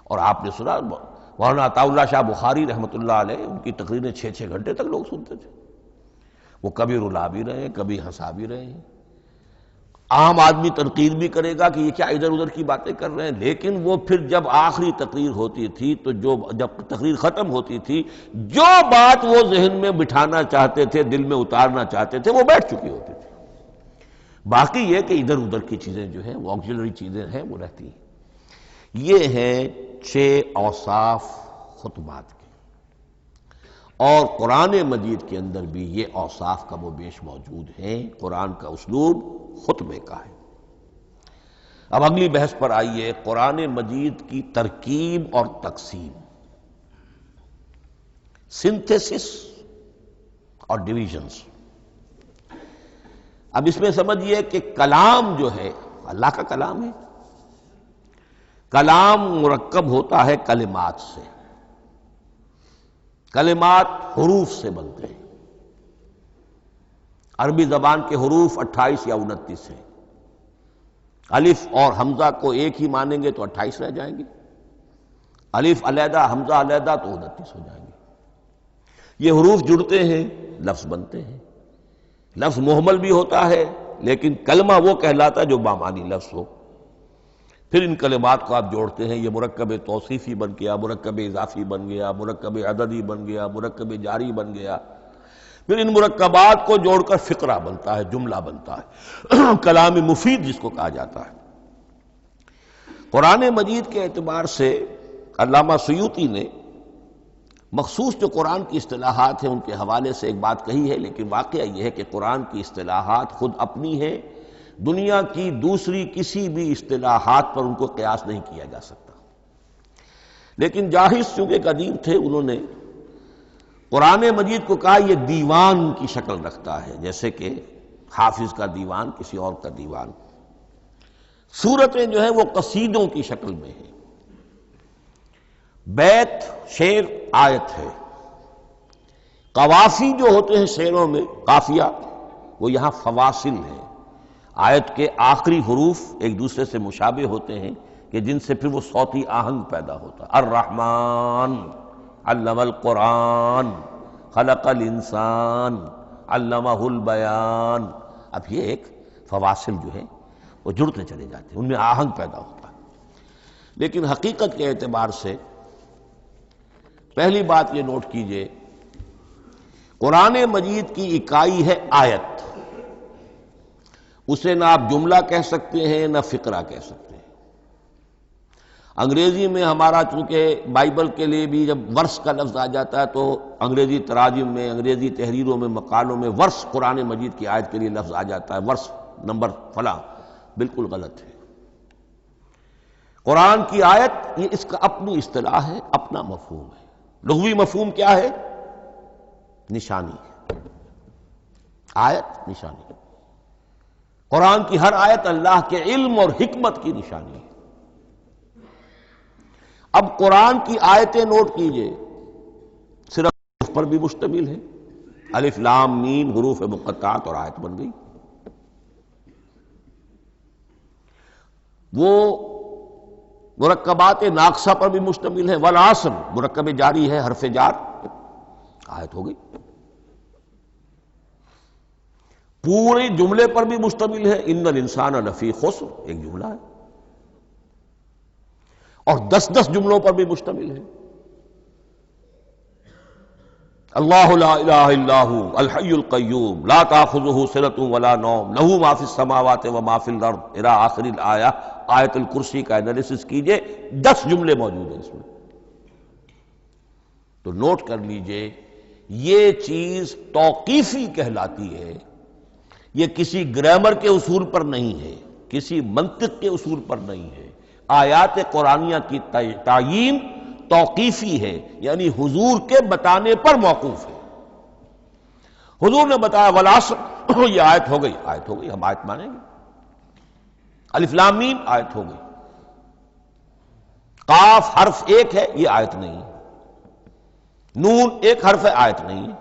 [SPEAKER 1] اور آپ نے سنا مولانا عطا اللہ شاہ بخاری رحمۃ اللہ علیہ، ان کی تقریریں 6 گھنٹے تک لوگ سنتے تھے۔ وہ کبھی رلا بھی رہے ہیں، کبھی ہنسا بھی رہے ہیں۔ عام آدمی تنقید بھی کرے گا کہ یہ کیا ادھر ادھر کی باتیں کر رہے ہیں، لیکن وہ پھر جب آخری تقریر ہوتی تھی تو جب تقریر ختم ہوتی تھی، جو بات وہ ذہن میں بٹھانا چاہتے تھے، دل میں اتارنا چاہتے تھے، وہ بیٹھ چکی ہوتی تھی۔ باقی یہ کہ ادھر ادھر کی چیزیں جو ہیں وہ آکسیلری چیزیں ہیں وہ رہتی ہیں۔ یہ ہیں 6 اوصاف خطبات کے، اور قرآن مجید کے اندر بھی یہ اوصاف کم و بیش موجود ہیں۔ قرآن کا اسلوب خطبے کا ہے۔ اب اگلی بحث پر آئیے، قرآن مجید کی ترکیب اور تقسیم، سنتھیسس اور ڈویژنز۔ اب اس میں سمجھیے کہ کلام جو ہے اللہ کا کلام ہے، کلام مرکب ہوتا ہے کلمات سے، کلمات حروف سے بنتے ہیں۔ عربی زبان کے حروف 28 یا 29 ہیں۔ الف اور حمزہ کو ایک ہی مانیں گے تو 28 رہ جائیں گے، الف علیحدہ حمزہ علیحدہ تو 29 ہو جائیں گے۔ یہ حروف جڑتے ہیں، لفظ بنتے ہیں۔ لفظ محمل بھی ہوتا ہے، لیکن کلمہ وہ کہلاتا ہے جو بامانی لفظ ہو۔ پھر ان کلمات کو آپ جوڑتے ہیں، یہ مرکب توصیفی بن گیا، مرکب اضافی بن گیا، مرکب عددی بن گیا، مرکب جاری بن گیا۔ پھر ان مرکبات کو جوڑ کر فقرہ بنتا ہے، جملہ بنتا ہے، کلام مفید جس کو کہا جاتا ہے۔ قرآن مجید کے اعتبار سے علامہ سیوطی نے مخصوص جو قرآن کی اصطلاحات ہیں ان کے حوالے سے ایک بات کہی ہے، لیکن واقعہ یہ ہے کہ قرآن کی اصطلاحات خود اپنی ہیں، دنیا کی دوسری کسی بھی اصطلاحات پر ان کو قیاس نہیں کیا جا سکتا۔ لیکن جاہز چونکہ قدیم تھے، انہوں نے قرآن مجید کو کہا یہ دیوان کی شکل رکھتا ہے، جیسے کہ حافظ کا دیوان کسی اور کا دیوان۔ سورتیں جو ہیں وہ قصیدوں کی شکل میں ہیں، بیت شعر آیت ہے۔ قوافی جو ہوتے ہیں شعروں میں، قافیہ، وہ یہاں فواصل ہے، آیت کے آخری حروف ایک دوسرے سے مشابہ ہوتے ہیں کہ جن سے پھر وہ صوتی آہنگ پیدا ہوتا ہے۔ الرحمن علم القرآن خلق الانسان علمہ البیان۔ اب یہ ایک فواصل جو ہے وہ جڑتے چلے جاتے ہیں، ان میں آہنگ پیدا ہوتا ہے۔ لیکن حقیقت کے اعتبار سے پہلی بات یہ نوٹ کیجئے، قرآن مجید کی اکائی ہے آیت، اسے نہ آپ جملہ کہہ سکتے ہیں نہ فقرہ کہہ سکتے ہیں۔ انگریزی میں ہمارا چونکہ بائبل کے لیے بھی جب ورس کا لفظ آ جاتا ہے تو انگریزی تراجم میں، انگریزی تحریروں میں، مقالوں میں ورس قرآن مجید کی آیت کے لیے لفظ آ جاتا ہے، ورس نمبر فلاں، بالکل غلط ہے۔ قرآن کی آیت یہ اس کا اپنی اصطلاح ہے، اپنا مفہوم ہے۔ لغوی مفہوم کیا ہے؟ نشانی، آیت نشانی۔ قرآن کی ہر آیت اللہ کے علم اور حکمت کی نشانی ہے۔ اب قرآن کی آیتیں نوٹ کیجئے، صرف حروف پر بھی مشتمل ہے، الف لام میم حروف مقطعات اور آیت بن گئی۔ وہ مرکبات ناقصہ پر بھی مشتمل ہے، والعصر مرکب جاری ہے، حرف جار، آیت ہو گئی۔ پورے جملے پر بھی مشتمل ہے، ان الانسان لفی خسر، ایک جملہ ہے، اور 10 جملوں پر بھی مشتمل ہے۔ اللہ لا الہ الا ھو الحی القیوم لا تاخذہ سنۃ ولا نوم لہ ما فی السماوات وما فی الارض الی آخر الآیہ۔ آیت الکرسی کا انالیسس کیجئے، 10 جملے موجود ہیں اس میں۔ تو نوٹ کر لیجئے، یہ چیز توقیفی کہلاتی ہے، یہ کسی گرامر کے اصول پر نہیں ہے، کسی منطق کے اصول پر نہیں ہے۔ آیات قرآنیہ کی تعیین توقیفی ہے، یعنی حضور کے بتانے پر موقوف ہے۔ حضور نے بتایا والعصر، یہ آیت ہو گئی، آیت ہو گئی، ہم آیت مانیں گے۔ الف لام میم آیت ہو گئی۔ قاف حرف ایک ہے، یہ آیت نہیں ہے۔ نون ایک حرف ہے، آیت نہیں ہے۔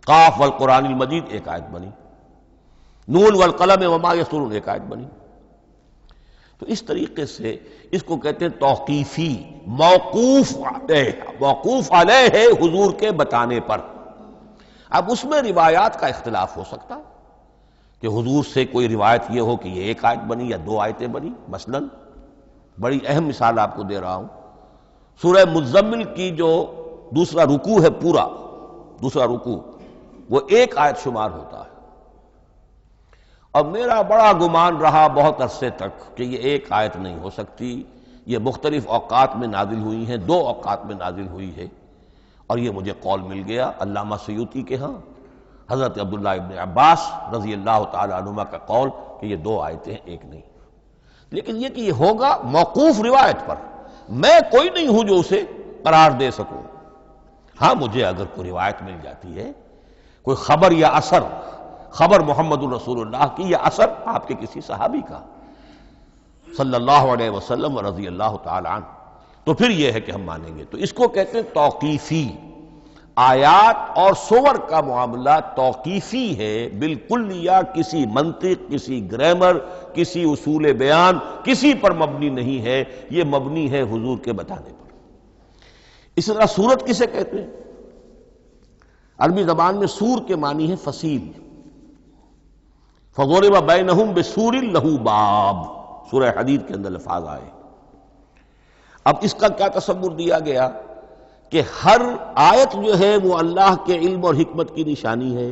[SPEAKER 1] قاف والقرآن المجید ایک آیت بنی، نون والقلم وما یسطرون ایک آیت بنی۔ تو اس طریقے سے اس کو کہتے ہیں توقیفی، موقوف علیہ ہے حضور کے بتانے پر۔ اب اس میں روایات کا اختلاف ہو سکتا ہے کہ حضور سے کوئی روایت یہ ہو کہ یہ ایک آیت بنی یا 2 آیتیں بنی۔ مثلا بڑی اہم مثال آپ کو دے رہا ہوں، سورہ مزمل کی جو دوسرا رکوع ہے، پورا دوسرا رکوع، وہ 1 آیت شمار ہوتا ہے۔ اور میرا بڑا گمان رہا بہت عرصے تک کہ یہ 1 آیت نہیں ہو سکتی، یہ مختلف اوقات میں نازل ہوئی ہیں، 2 اوقات میں نازل ہوئی ہے۔ اور یہ مجھے قول مل گیا علامہ سیوطی کے ہاں، حضرت عبداللہ ابن عباس رضی اللہ تعالی عنہما کا قول کہ یہ 2 آیتیں ہیں، 1 نہیں۔ لیکن یہ کہ یہ ہوگا موقوف روایت پر، میں کوئی نہیں ہوں جو اسے قرار دے سکوں۔ ہاں مجھے اگر کوئی روایت مل جاتی ہے، کوئی خبر یا اثر، خبر محمد الرسول اللہ کی یا اثر آپ کے کسی صحابی کا صلی اللہ علیہ وسلم و رضی اللہ تعالی عنہ، تو پھر یہ ہے کہ ہم مانیں گے۔ تو اس کو کہتے ہیں توقیفی۔ آیات اور سور کا معاملہ توقیفی ہے بالکل، یا کسی منطق، کسی گرامر، کسی اصول بیان، کسی پر مبنی نہیں ہے، یہ مبنی ہے حضور کے بتانے پر۔ اس طرح سورت کسے کہتے ہیں؟ عربی زبان میں سور کے معنی ہے فصیل۔ فَضُرِبَ بَيْنَهُمْ بِسُورٍ لَهُ بَابٌ، سورہ حدید کے اندر الفاظ آئے۔ اب اس کا کیا تصور دیا گیا کہ ہر آیت جو ہے وہ اللہ کے علم اور حکمت کی نشانی ہے۔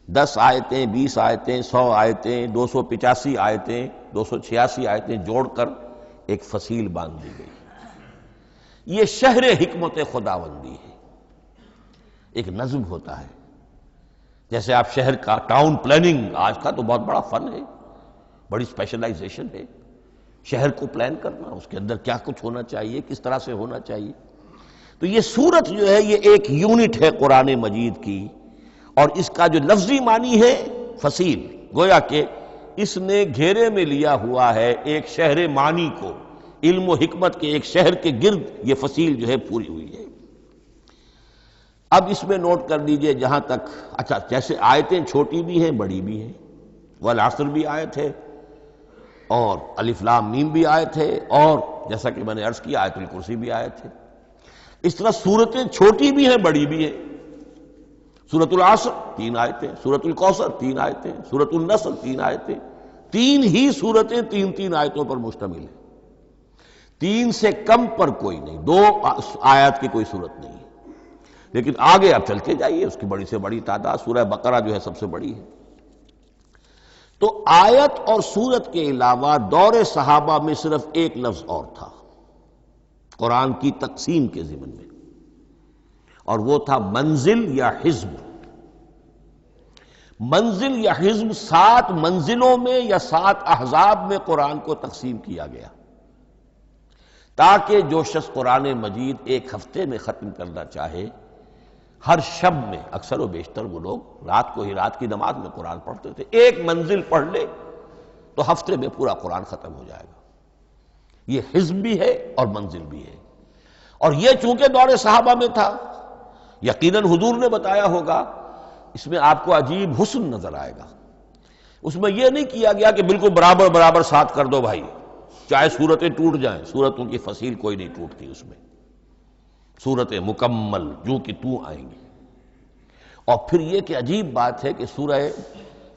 [SPEAKER 1] 10 آیتیں، 20 آیتیں، 100 آیتیں، 285 آیتیں، 286 آیتیں جوڑ کر ایک فصیل باندھ دی گئی۔ یہ شہر حکمت خداوندی ہے۔ ایک نظم ہوتا ہے، جیسے آپ شہر کا ٹاؤن پلاننگ آج کا تو بہت بڑا فن ہے، بڑی اسپیشلائزیشن ہے، شہر کو پلان کرنا، اس کے اندر کیا کچھ ہونا چاہیے، کس طرح سے ہونا چاہیے۔ تو یہ سورت جو ہے یہ ایک یونٹ ہے قرآن مجید کی، اور اس کا جو لفظی معنی ہے فصیل، گویا کہ اس نے گھیرے میں لیا ہوا ہے ایک شہر معنی کو، علم و حکمت کے ایک شہر کے گرد یہ فصیل جو ہے پوری ہوئی ہے۔ اب اس میں نوٹ کر لیجئے جہاں تک، اچھا جیسے آیتیں چھوٹی بھی ہیں بڑی بھی ہیں، والعصر بھی آیت ہے اور الف لام میم بھی آیت ہے، اور جیسا کہ میں نے عرض کیا آیت الکرسی بھی آیت ہے۔ اس طرح صورتیں چھوٹی بھی ہیں بڑی بھی ہیں۔ سورۃ العصر 3 آیتیں، سورۃ الکوثر 3 آیتیں، سورۃ النصر 3 آیتیں، 3 ہی صورتیں 3 آیتوں پر مشتمل ہیں۔ 3 سے کم پر کوئی نہیں، 2 آیات کی کوئی صورت نہیں ہے۔ لیکن آگے آپ چلتے جائیے، اس کی بڑی سے بڑی تعداد سورہ بقرہ جو ہے سب سے بڑی ہے۔ تو آیت اور سورت کے علاوہ دور صحابہ میں صرف ایک لفظ اور تھا قرآن کی تقسیم کے ضمن میں، اور وہ تھا منزل یا حزب۔ منزل یا حزب 7 منزلوں میں یا 7 احزاب میں قرآن کو تقسیم کیا گیا، تاکہ جو شخص قرآن مجید ایک ہفتے میں ختم کرنا چاہے، ہر شب میں، اکثر و بیشتر وہ لوگ رات کو ہی رات کی نماز میں قرآن پڑھتے تھے، ایک منزل پڑھ لے تو ہفتے میں پورا قرآن ختم ہو جائے گا۔ یہ حزب بھی ہے اور منزل بھی ہے، اور یہ چونکہ دور صحابہ میں تھا، یقیناً حضور نے بتایا ہوگا، اس میں آپ کو عجیب حسن نظر آئے گا۔ اس میں یہ نہیں کیا گیا کہ بالکل برابر برابر 7 کر دو بھائی، چاہے صورتیں ٹوٹ جائیں، صورتوں کی فصیل کوئی نہیں ٹوٹتی، اس میں صورتیں مکمل جو کہ تو آئیں گی۔ اور پھر یہ کہ عجیب بات ہے کہ سورہ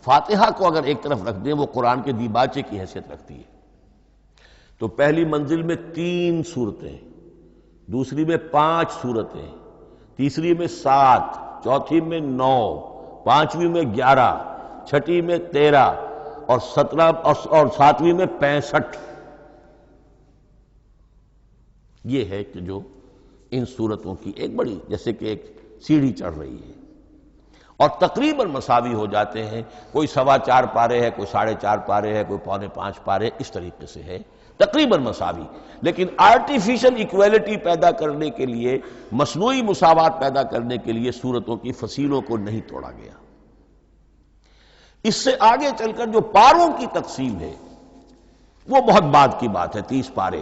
[SPEAKER 1] فاتحہ کو اگر ایک طرف رکھ دیں، وہ قرآن کے دیباچے کی حیثیت رکھتی ہے، تو پہلی منزل میں 3 صورتیں، دوسری میں 5 صورتیں، تیسری میں 7، چوتھی میں 9، پانچویں میں 11، چھٹی میں 13 اور 17 اور 7ویں میں 65۔ یہ ہے کہ جو ان صورتوں کی ایک بڑی جیسے کہ ایک سیڑھی چڑھ رہی ہے، اور تقریباً مساوی ہو جاتے ہیں، کوئی 4.25 پارے ہے، کوئی 4.5 پارے ہے، کوئی 4.25 پارے، اس طریقے سے ہے، تقریباً مساوی۔ لیکن آرٹیفیشل ایکویلٹی پیدا کرنے کے لیے، مصنوعی مساوات پیدا کرنے کے لیے صورتوں کی فصیلوں کو نہیں توڑا گیا۔ اس سے آگے چل کر جو پاروں کی تقسیم ہے وہ بہت بعد کی بات ہے، 30 پارے،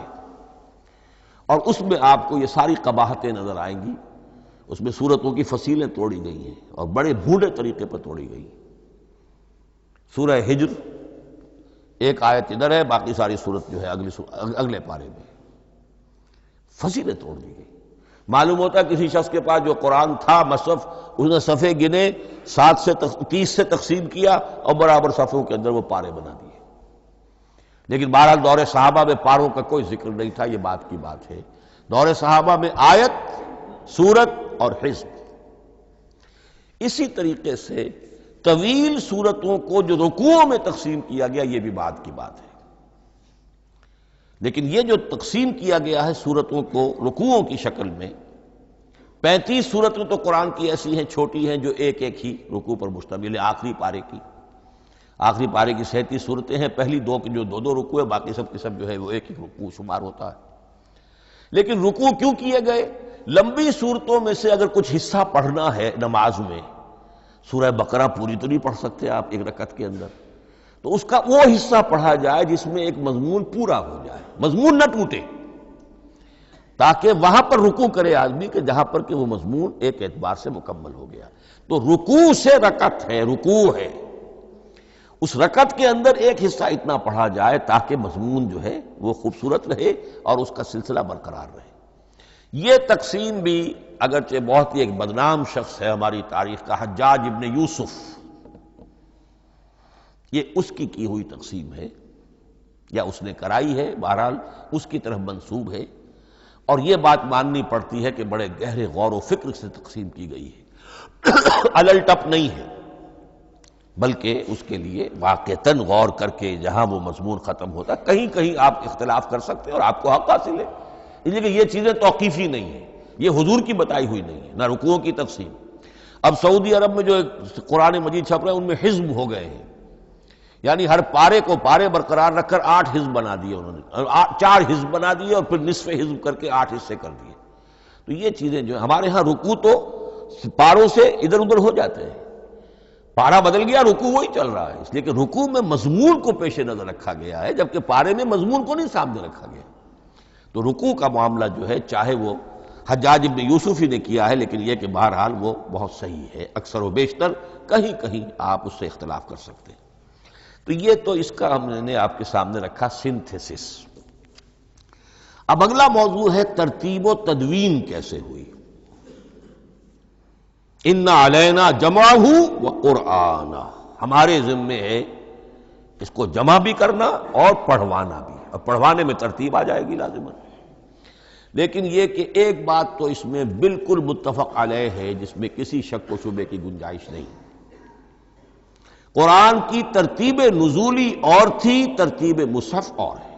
[SPEAKER 1] اور اس میں آپ کو یہ ساری قباحتیں نظر آئیں گی۔ اس میں صورتوں کی فصیلیں توڑی گئی ہیں اور بڑے بھونڈے طریقے پر توڑی گئی۔ سورہ ہجر ایک آیت ادھر ہے، باقی ساری صورت جو ہے اگلے پارے میں فصیلیں توڑ دی گئی۔ معلوم ہوتا ہے کسی شخص کے پاس جو قرآن تھا مصحف، اس نے صفحے گنے، 7 سے 30 سے تقسیم کیا اور برابر صفحوں کے اندر وہ پارے بنا دیے۔ لیکن بہرحال دور صحابہ میں پاروں کا کوئی ذکر نہیں تھا، یہ بات کی بات ہے۔ دور صحابہ میں آیت، سورت اور حزب۔ اسی طریقے سے طویل سورتوں کو جو رکوعوں میں تقسیم کیا گیا، یہ بھی بات کی بات ہے۔ لیکن یہ جو تقسیم کیا گیا ہے سورتوں کو رکوعوں کی شکل میں، 35 صورتیں تو قرآن کی ایسی ہیں چھوٹی ہیں جو ایک ایک ہی رکوع پر مشتمل ہے۔ آخری پارے کی 37 صورتیں ہیں، پہلی 2 کی جو 2 رکوع ہے، باقی سب کی سب جو ہے وہ ایک رکوع شمار ہوتا ہے۔ لیکن رکوع کیوں کیے گئے؟ لمبی صورتوں میں سے اگر کچھ حصہ پڑھنا ہے نماز میں، سورہ بقرہ پوری تو نہیں پڑھ سکتے آپ ایک رکعت کے اندر، تو اس کا وہ حصہ پڑھا جائے جس میں ایک مضمون پورا ہو جائے، مضمون نہ ٹوٹے، تاکہ وہاں پر رکوع کرے آدمی کہ جہاں پر کہ وہ مضمون ایک اعتبار سے مکمل ہو گیا۔ تو رکوع سے رکعت ہے، رکوع ہے، اس رکعت کے اندر ایک حصہ اتنا پڑھا جائے تاکہ مضمون جو ہے وہ خوبصورت رہے اور اس کا سلسلہ برقرار رہے۔ یہ تقسیم بھی اگرچہ بہت ہی ایک بدنام شخص ہے ہماری تاریخ کا، حجاج ابن یوسف، یہ اس کی ہوئی تقسیم ہے یا اس نے کرائی ہے، بہرحال اس کی طرف منسوب ہے، اور یہ بات ماننی پڑتی ہے کہ بڑے گہرے غور و فکر سے تقسیم کی گئی ہے، الل ٹپ نہیں ہے، بلکہ اس کے لیے واقعتاً غور کر کے جہاں وہ مضمون ختم ہوتا ہے، کہیں کہیں آپ اختلاف کر سکتے ہیں اور آپ کو حق حاصل ہے، اس لیے کہ یہ چیزیں توقیفی نہیں ہیں، یہ حضور کی بتائی ہوئی نہیں ہے، نہ رکوعوں کی تقسیم۔ اب سعودی عرب میں جو قرآن مجید چھپ رہے ہیں ان میں حزب ہو گئے ہیں، یعنی ہر پارے کو پارے برقرار رکھ کر 8 حزب بنا دیے انہوں نے، 4 حزب بنا دیے اور پھر نصف حزب کر کے 8 حصے کر دیے۔ تو یہ چیزیں جو ہمارے ہاں رکوع تو پاروں سے ادھر ادھر ہو جاتے ہیں، پارا بدل گیا رکوع وہی چل رہا ہے، اس لیے کہ رکوع میں مضمون کو پیش نظر رکھا گیا ہے، جبکہ پارے میں مضمون کو نہیں سامنے رکھا گیا۔ تو رکوع کا معاملہ جو ہے چاہے وہ حجاج ابن یوسف ہی نے کیا ہے، لیکن یہ کہ بہرحال وہ بہت صحیح ہے، اکثر و بیشتر کہیں کہیں آپ اس سے اختلاف کر سکتے ہیں۔ تو یہ تو اس کا ہم نے آپ کے سامنے رکھا سنتھیسس۔ اب اگلا موضوع ہے ترتیب و تدوین کیسے ہوئی۔ ان علینا جمعہ و قرآنہ، ہمارے ذمے ہے اس کو جمع بھی کرنا اور پڑھوانا بھی، اور پڑھوانے میں ترتیب آ جائے گی لازماً۔ لیکن یہ کہ ایک بات تو اس میں بالکل متفق علیہ ہے جس میں کسی شک و شبے کی گنجائش نہیں، قرآن کی ترتیب نزولی اور تھی، ترتیب مصحف اور ہے۔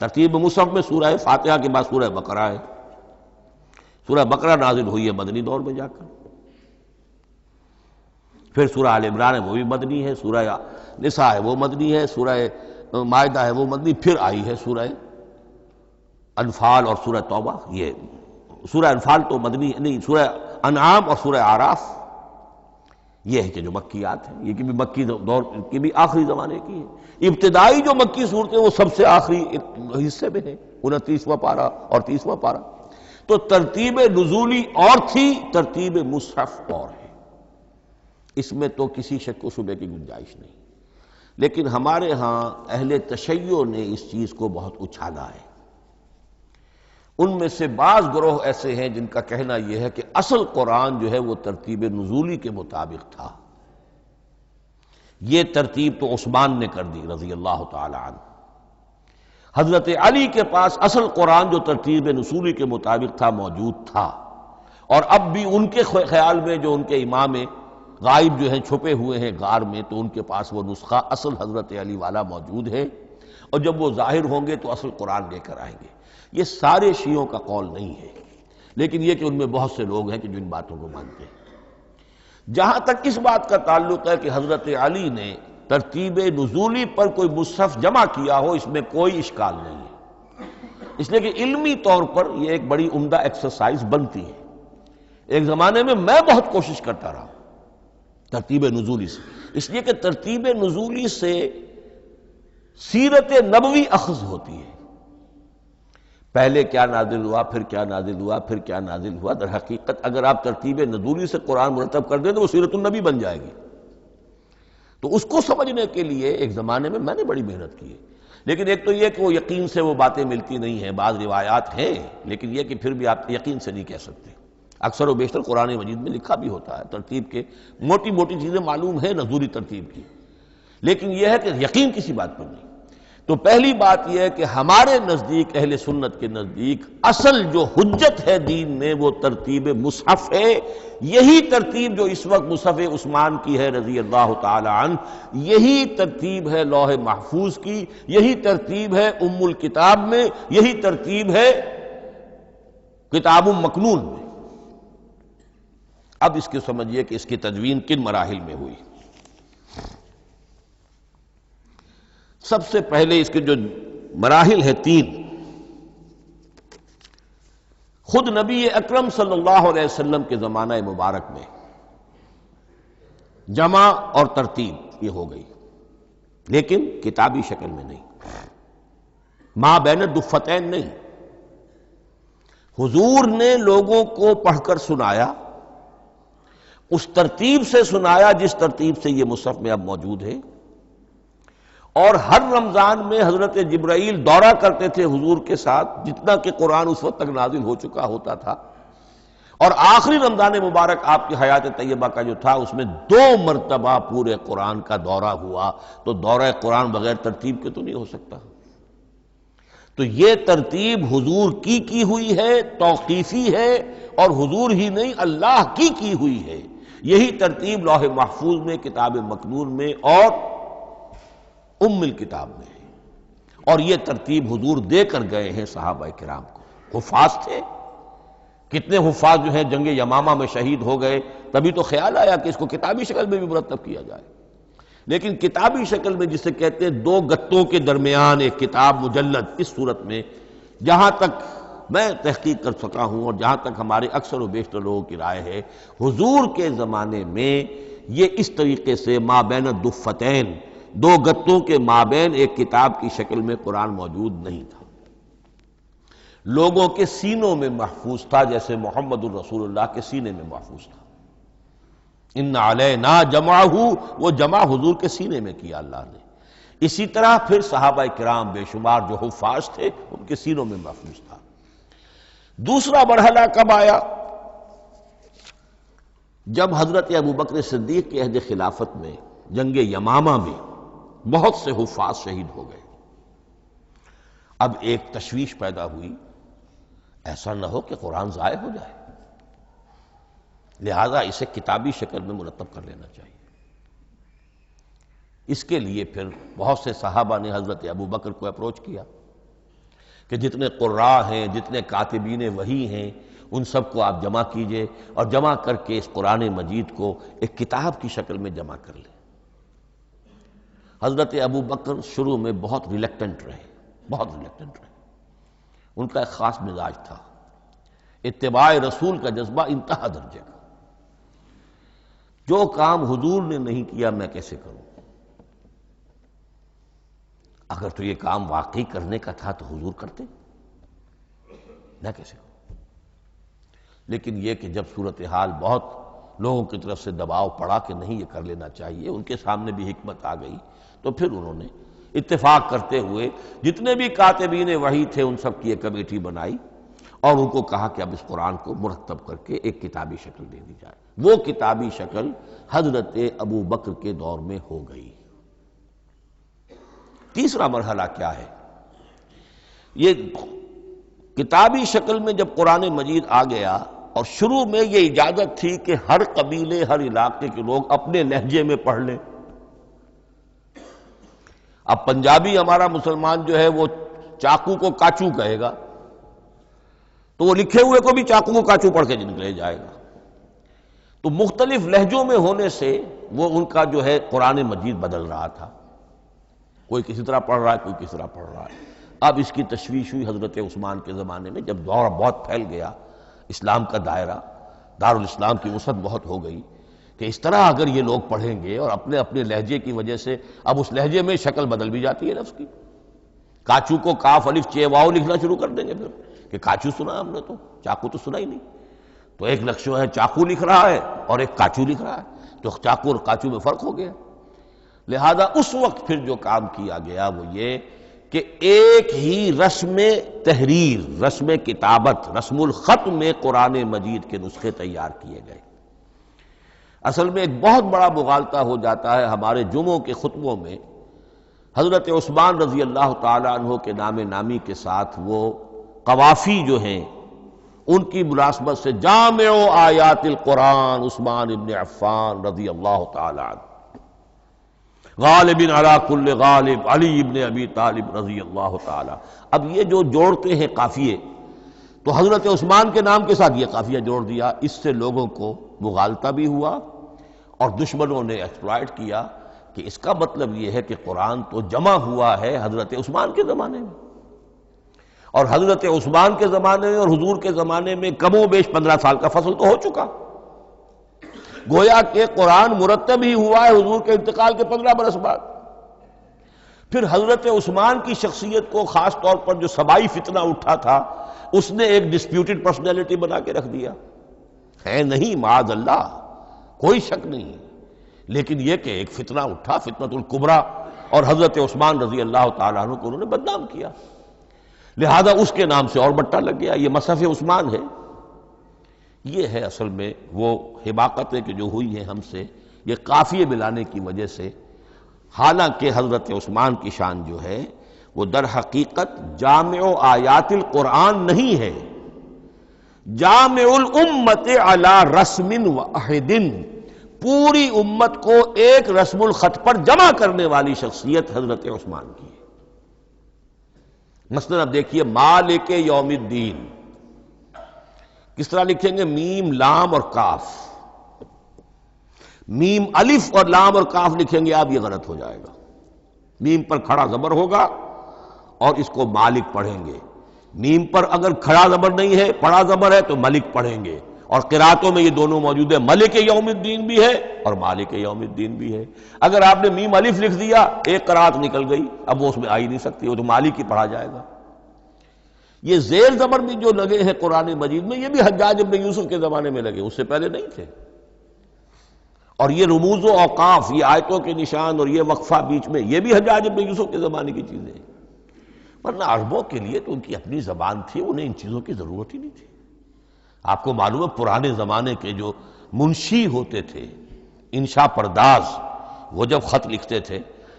[SPEAKER 1] ترتیب مصحف میں سورہ فاتحہ کے بعد سورہ بقرہ ہے، سورہ بقرہ نازل ہوئی ہے مدنی دور میں جا کر، پھر سورہ آل عمران ہے وہ بھی مدنی ہے، سورہ نساء ہے وہ مدنی ہے، سورہ مائدہ ہے وہ مدنی، پھر آئی ہے سورہ انفال اور سورہ توبہ۔ یہ سورہ انفال تو مدنی نہیں، سورہ انعام اور سورہ اعراف یہ ہے کہ جو مکیات ہیں، یہ کہ بھی مکی دور کی بھی آخری زمانے کی ہے۔ ابتدائی جو مکی صورتیں وہ سب سے آخری حصے میں ہے، 29واں پارہ اور 30واں پارہ۔ تو ترتیب نزولی اور تھی، ترتیب مصحف اور ہے، اس میں تو کسی شک و شبے کی گنجائش نہیں۔ لیکن ہمارے ہاں اہل تشیع نے اس چیز کو بہت اچھالا ہے۔ ان میں سے بعض گروہ ایسے ہیں جن کا کہنا یہ ہے کہ اصل قرآن جو ہے وہ ترتیب نزولی کے مطابق تھا، یہ ترتیب تو عثمان نے کر دی رضی اللہ تعالی عنہ۔ حضرت علی کے پاس اصل قرآن جو ترتیب نزولی کے مطابق تھا موجود تھا، اور اب بھی ان کے خیال میں جو ان کے امام غائب جو ہیں چھپے ہوئے ہیں غار میں، تو ان کے پاس وہ نسخہ اصل حضرت علی والا موجود ہے، اور جب وہ ظاہر ہوں گے تو اصل قرآن لے کر آئیں گے۔ یہ سارے شیعوں کا قول نہیں ہے، لیکن یہ کہ ان میں بہت سے لوگ ہیں کہ جو ان باتوں کو مانتے ہیں۔ جہاں تک اس بات کا تعلق ہے کہ حضرت علی نے ترتیب نزولی پر کوئی مصحف جمع کیا ہو، اس میں کوئی اشکال نہیں ہے، اس لیے کہ علمی طور پر یہ ایک بڑی عمدہ ایکسرسائز بنتی ہے۔ ایک زمانے میں میں بہت کوشش کرتا رہا ترتیب نزولی سے، اس لیے کہ ترتیب نزولی سے سیرت نبوی اخذ ہوتی ہے، پہلے کیا نازل ہوا، پھر کیا نازل ہوا، پھر کیا نازل ہوا۔ در حقیقت اگر آپ ترتیب نزولی سے قرآن مرتب کر دیں تو وہ سیرت النبی بن جائے گی۔ تو اس کو سمجھنے کے لیے ایک زمانے میں نے بڑی محنت کی ہے، لیکن ایک تو یہ کہ وہ یقین سے وہ باتیں ملتی نہیں ہیں، بعض روایات ہیں، لیکن یہ کہ پھر بھی آپ یقین سے نہیں کہہ سکتے۔ اکثر و بیشتر قرآن مجید میں لکھا بھی ہوتا ہے، ترتیب کے موٹی موٹی چیزیں معلوم ہیں نزولی ترتیب کی، لیکن یہ ہے کہ یقین کسی بات پر نہیں۔ تو پہلی بات یہ ہے کہ ہمارے نزدیک، اہل سنت کے نزدیک، اصل جو حجت ہے دین میں وہ ترتیب مصحف ہے۔ یہی ترتیب جو اس وقت مصحف عثمان کی ہے رضی اللہ تعالی عنہ، یہی ترتیب ہے لوح محفوظ کی، یہی ترتیب ہے ام الکتاب میں، یہی ترتیب ہے کتاب مکنون میں۔ اب اس کے سمجھیے کہ اس کی تدوین کن مراحل میں ہوئی۔ سب سے پہلے اس کے جو مراحل ہیں 3، خود نبی اکرم صلی اللہ علیہ وسلم کے زمانہ مبارک میں جمع اور ترتیب یہ ہو گئی، لیکن کتابی شکل میں نہیں، ما بین الدفتین نہیں۔ حضور نے لوگوں کو پڑھ کر سنایا، اس ترتیب سے سنایا جس ترتیب سے یہ مصحف میں اب موجود ہے، اور ہر رمضان میں حضرت جبرائیل دورہ کرتے تھے حضور کے ساتھ، جتنا کہ قرآن اس وقت تک نازل ہو چکا ہوتا تھا، اور آخری رمضان مبارک آپ کی حیات طیبہ کا جو تھا اس میں 2 مرتبہ پورے قرآن کا دورہ ہوا۔ تو دورہ قرآن بغیر ترتیب کے تو نہیں ہو سکتا۔ تو یہ ترتیب حضور کی ہوئی ہے، توقیفی ہے، اور حضور ہی نہیں اللہ کی ہوئی ہے۔ یہی ترتیب لوح محفوظ میں، کتاب مکنون میں اور ام الکتاب میں ہے، اور یہ ترتیب حضور دے کر گئے ہیں صحابہ کرام کو۔ حفاظ تھے، کتنے حفاظ جو ہیں جنگ یمامہ میں شہید ہو گئے، تبھی تو خیال آیا کہ اس کو کتابی شکل میں بھی مرتب کیا جائے۔ لیکن کتابی شکل میں جسے کہتے ہیں 2 گتوں کے درمیان ایک کتاب مجلد، اس صورت میں جہاں تک میں تحقیق کر سکا ہوں اور جہاں تک ہمارے اکثر و بیشتر لوگوں کی رائے ہے، حضور کے زمانے میں یہ اس طریقے سے ما بین الدفتین، 2 گتوں کے مابین ایک کتاب کی شکل میں قرآن موجود نہیں تھا۔ لوگوں کے سینوں میں محفوظ تھا، جیسے محمد الرسول اللہ کے سینے میں محفوظ تھا۔ ان علینا جمعہ، وہ جمع حضور کے سینے میں کیا اللہ نے۔ اسی طرح پھر صحابہ کرام بے شمار جو حفاظ تھے ان کے سینوں میں محفوظ تھا۔ دوسرا مرحلہ کب آیا؟ جب حضرت ابوبکر صدیق کے عہد خلافت میں جنگ یمامہ میں بہت سے حفاظ شہید ہو گئے۔ اب ایک تشویش پیدا ہوئی، ایسا نہ ہو کہ قرآن ضائع ہو جائے، لہذا اسے کتابی شکل میں مرتب کر لینا چاہیے۔ اس کے لیے پھر بہت سے صحابہ نے حضرت ابوبکر کو اپروچ کیا کہ جتنے قراء ہیں، جتنے کاتبین وحی ہیں، ان سب کو آپ جمع کیجئے اور جمع کر کے اس قرآن مجید کو ایک کتاب کی شکل میں جمع کر لیں۔ حضرت ابوبکر شروع میں بہت ریلیکٹنٹ رہے، ان کا ایک خاص مزاج تھا، اتباع رسول کا جذبہ انتہا درجے کا۔ جو کام حضور نے نہیں کیا میں کیسے کروں؟ اگر تو یہ کام واقعی کرنے کا تھا تو حضور کرتے، میں کیسے کروں؟ لیکن یہ کہ جب صورتحال بہت لوگوں کی طرف سے دباؤ پڑا کہ نہیں یہ کر لینا چاہیے، ان کے سامنے بھی حکمت آ گئی، تو پھر انہوں نے اتفاق کرتے ہوئے جتنے بھی کاتبین وحی تھے ان سب کی ایک کمیٹی بنائی اور ان کو کہا کہ اب اس قرآن کو مرتب کر کے ایک کتابی شکل دے دی جائے۔ وہ کتابی شکل حضرت ابوبکر کے دور میں ہو گئی۔ تیسرا مرحلہ کیا ہے؟ یہ کتابی شکل میں جب قرآن مجید آ گیا اور شروع میں یہ اجازت تھی کہ ہر قبیلے، ہر علاقے کے لوگ اپنے لہجے میں پڑھ لیں۔ اب پنجابی ہمارا مسلمان جو ہے وہ چاقو کو کاچو کہے گا تو وہ لکھے ہوئے کو بھی چاقو کو کاچو پڑھ کے نکلے جائے گا۔ تو مختلف لہجوں میں ہونے سے وہ ان کا جو ہے قرآن مجید بدل رہا تھا، کوئی کسی طرح پڑھ رہا ہے، کوئی کسی طرح پڑھ رہا ہے۔ اب اس کی تشویش ہوئی حضرت عثمان کے زمانے میں، جب دور بہت پھیل گیا، اسلام کا دائرہ، دارالاسلام کی وسعت بہت ہو گئی کہ اس طرح اگر یہ لوگ پڑھیں گے اور اپنے اپنے لہجے کی وجہ سے اب اس لہجے میں شکل بدل بھی جاتی ہے لفظ کی۔ کاچو کو کاف الف چے واو لکھنا شروع کر دیں گے پھر کہ کاچو سنا ہم نے، تو چاقو تو سنا ہی نہیں۔ تو ایک لکشو ہے چاقو لکھ رہا ہے اور ایک کاچو لکھ رہا ہے، تو چاقو اور کاچو میں فرق ہو گیا۔ لہذا اس وقت پھر جو کام کیا گیا وہ یہ کہ ایک ہی رسم تحریر، رسم کتابت، رسم الخط میں قرآن مجید کے نسخے تیار کیے گئے۔ اصل میں ایک بہت بڑا مغالطہ ہو جاتا ہے ہمارے جمعوں کے خطبوں میں، حضرت عثمان رضی اللہ تعالیٰ عنہ کے نام نامی کے ساتھ وہ قوافی جو ہیں ان کی مناسبت سے جامع آیات القرآن عثمان ابن عفان رضی اللہ تعالیٰ عنہ، غالب علی کل غالب علی ابن ابی طالب رضی اللہ تعالیٰ۔ اب یہ جو جوڑتے ہیں قافیے، تو حضرت عثمان کے نام کے ساتھ یہ قافیہ جوڑ دیا، اس سے لوگوں کو مغالطہ بھی ہوا اور دشمنوں نے ایکسپلائٹ کیا کہ اس کا مطلب یہ ہے کہ قرآن تو جمع ہوا ہے حضرت عثمان کے زمانے میں، اور حضرت عثمان کے زمانے میں اور حضور کے زمانے میں کم و بیش 15 سال کا فصل تو ہو چکا، گویا کہ قرآن مرتب ہی ہوا ہے حضور کے انتقال کے 15 برس بعد۔ پھر حضرت عثمان کی شخصیت کو خاص طور پر جو سبائی فتنہ اٹھا تھا اس نے ایک ڈسپیوٹڈ پرسنالٹی بنا کے رکھ دیا ہے، نہیں معاذ اللہ، کوئی شک نہیں، لیکن یہ کہ ایک فتنہ اٹھا، فتنۃ الکبریٰ، اور حضرت عثمان رضی اللہ تعالیٰ عنہ کو انہوں نے بدنام کیا، لہذا اس کے نام سے اور بٹا لگ گیا، یہ مصحف عثمان ہے۔ یہ ہے اصل میں وہ حماقتیں کہ جو ہوئی ہیں ہم سے، یہ قافیے ملانے کی وجہ سے، حالانکہ حضرت عثمان کی شان جو ہے وہ در حقیقت جامع آیات القرآن نہیں ہے، جامع الامت علی رسم واحد، پوری امت کو ایک رسم الخط پر جمع کرنے والی شخصیت حضرت عثمان کی ہے۔ مثلا اب دیکھیے مالک یوم الدین کس طرح لکھیں گے؟ میم لام اور کاف، میم الف اور لام اور کاف لکھیں گے آپ، یہ غلط ہو جائے گا، میم پر کھڑا زبر ہوگا اور اس کو مالک پڑھیں گے، میم پر اگر کھڑا زبر نہیں ہے پڑا زبر ہے تو ملک پڑھیں گے، اور قراتوں میں یہ دونوں موجود ہے، ملک یوم الدین بھی ہے اور مالک یوم الدین بھی ہے۔ اگر آپ نے میم الف لکھ دیا ایک قرات نکل گئی، اب وہ اس میں آ ہی نہیں سکتی، وہ تو مالک ہی پڑھا جائے گا۔ یہ زیر زبر بھی جو لگے ہیں قرآن مجید میں، یہ بھی حجاج ابن یوسف کے زمانے میں لگے، اس سے پہلے نہیں تھے۔ اور یہ رموز و اوقاف، یہ آیتوں کے نشان اور یہ وقفہ بیچ میں، یہ بھی حجاج ابن یوسف کے زمانے کی چیزیں ہیں۔ ورنہ عربوں کے لیے تو ان کی اپنی زبان تھی، انہیں ان چیزوں کی ضرورت ہی نہیں تھی۔ آپ کو معلوم ہے پرانے زمانے کے جو منشی ہوتے تھے، انشاء پرداز، وہ جب خط لکھتے تھے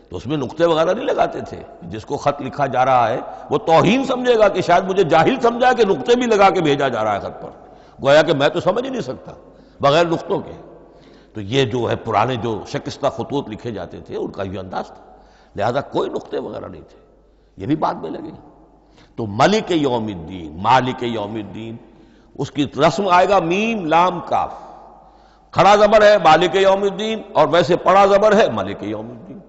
[SPEAKER 1] تو اس میں نقطے وغیرہ نہیں لگاتے تھے۔ جس کو خط لکھا جا رہا ہے وہ توہین سمجھے گا کہ شاید مجھے جاہل سمجھا کہ نقطے بھی لگا کے بھیجا جا رہا ہے خط پر، گویا کہ میں تو سمجھ ہی نہیں سکتا بغیر نقطوں کے۔ تو یہ جو ہے پرانے جو شکستہ خطوط لکھے جاتے تھے ان کا یہ انداز تھا، لہذا کوئی نقطے وغیرہ نہیں تھے، یہ بھی بعد میں لگے۔ تو ملک یوم الدین، مالک یوم الدین، اس کی رسم آئے گا میم لام کاف، کھڑا زبر ہے مالک یوم الدین اور ویسے پڑا زبر ہے ملک یوم الدین۔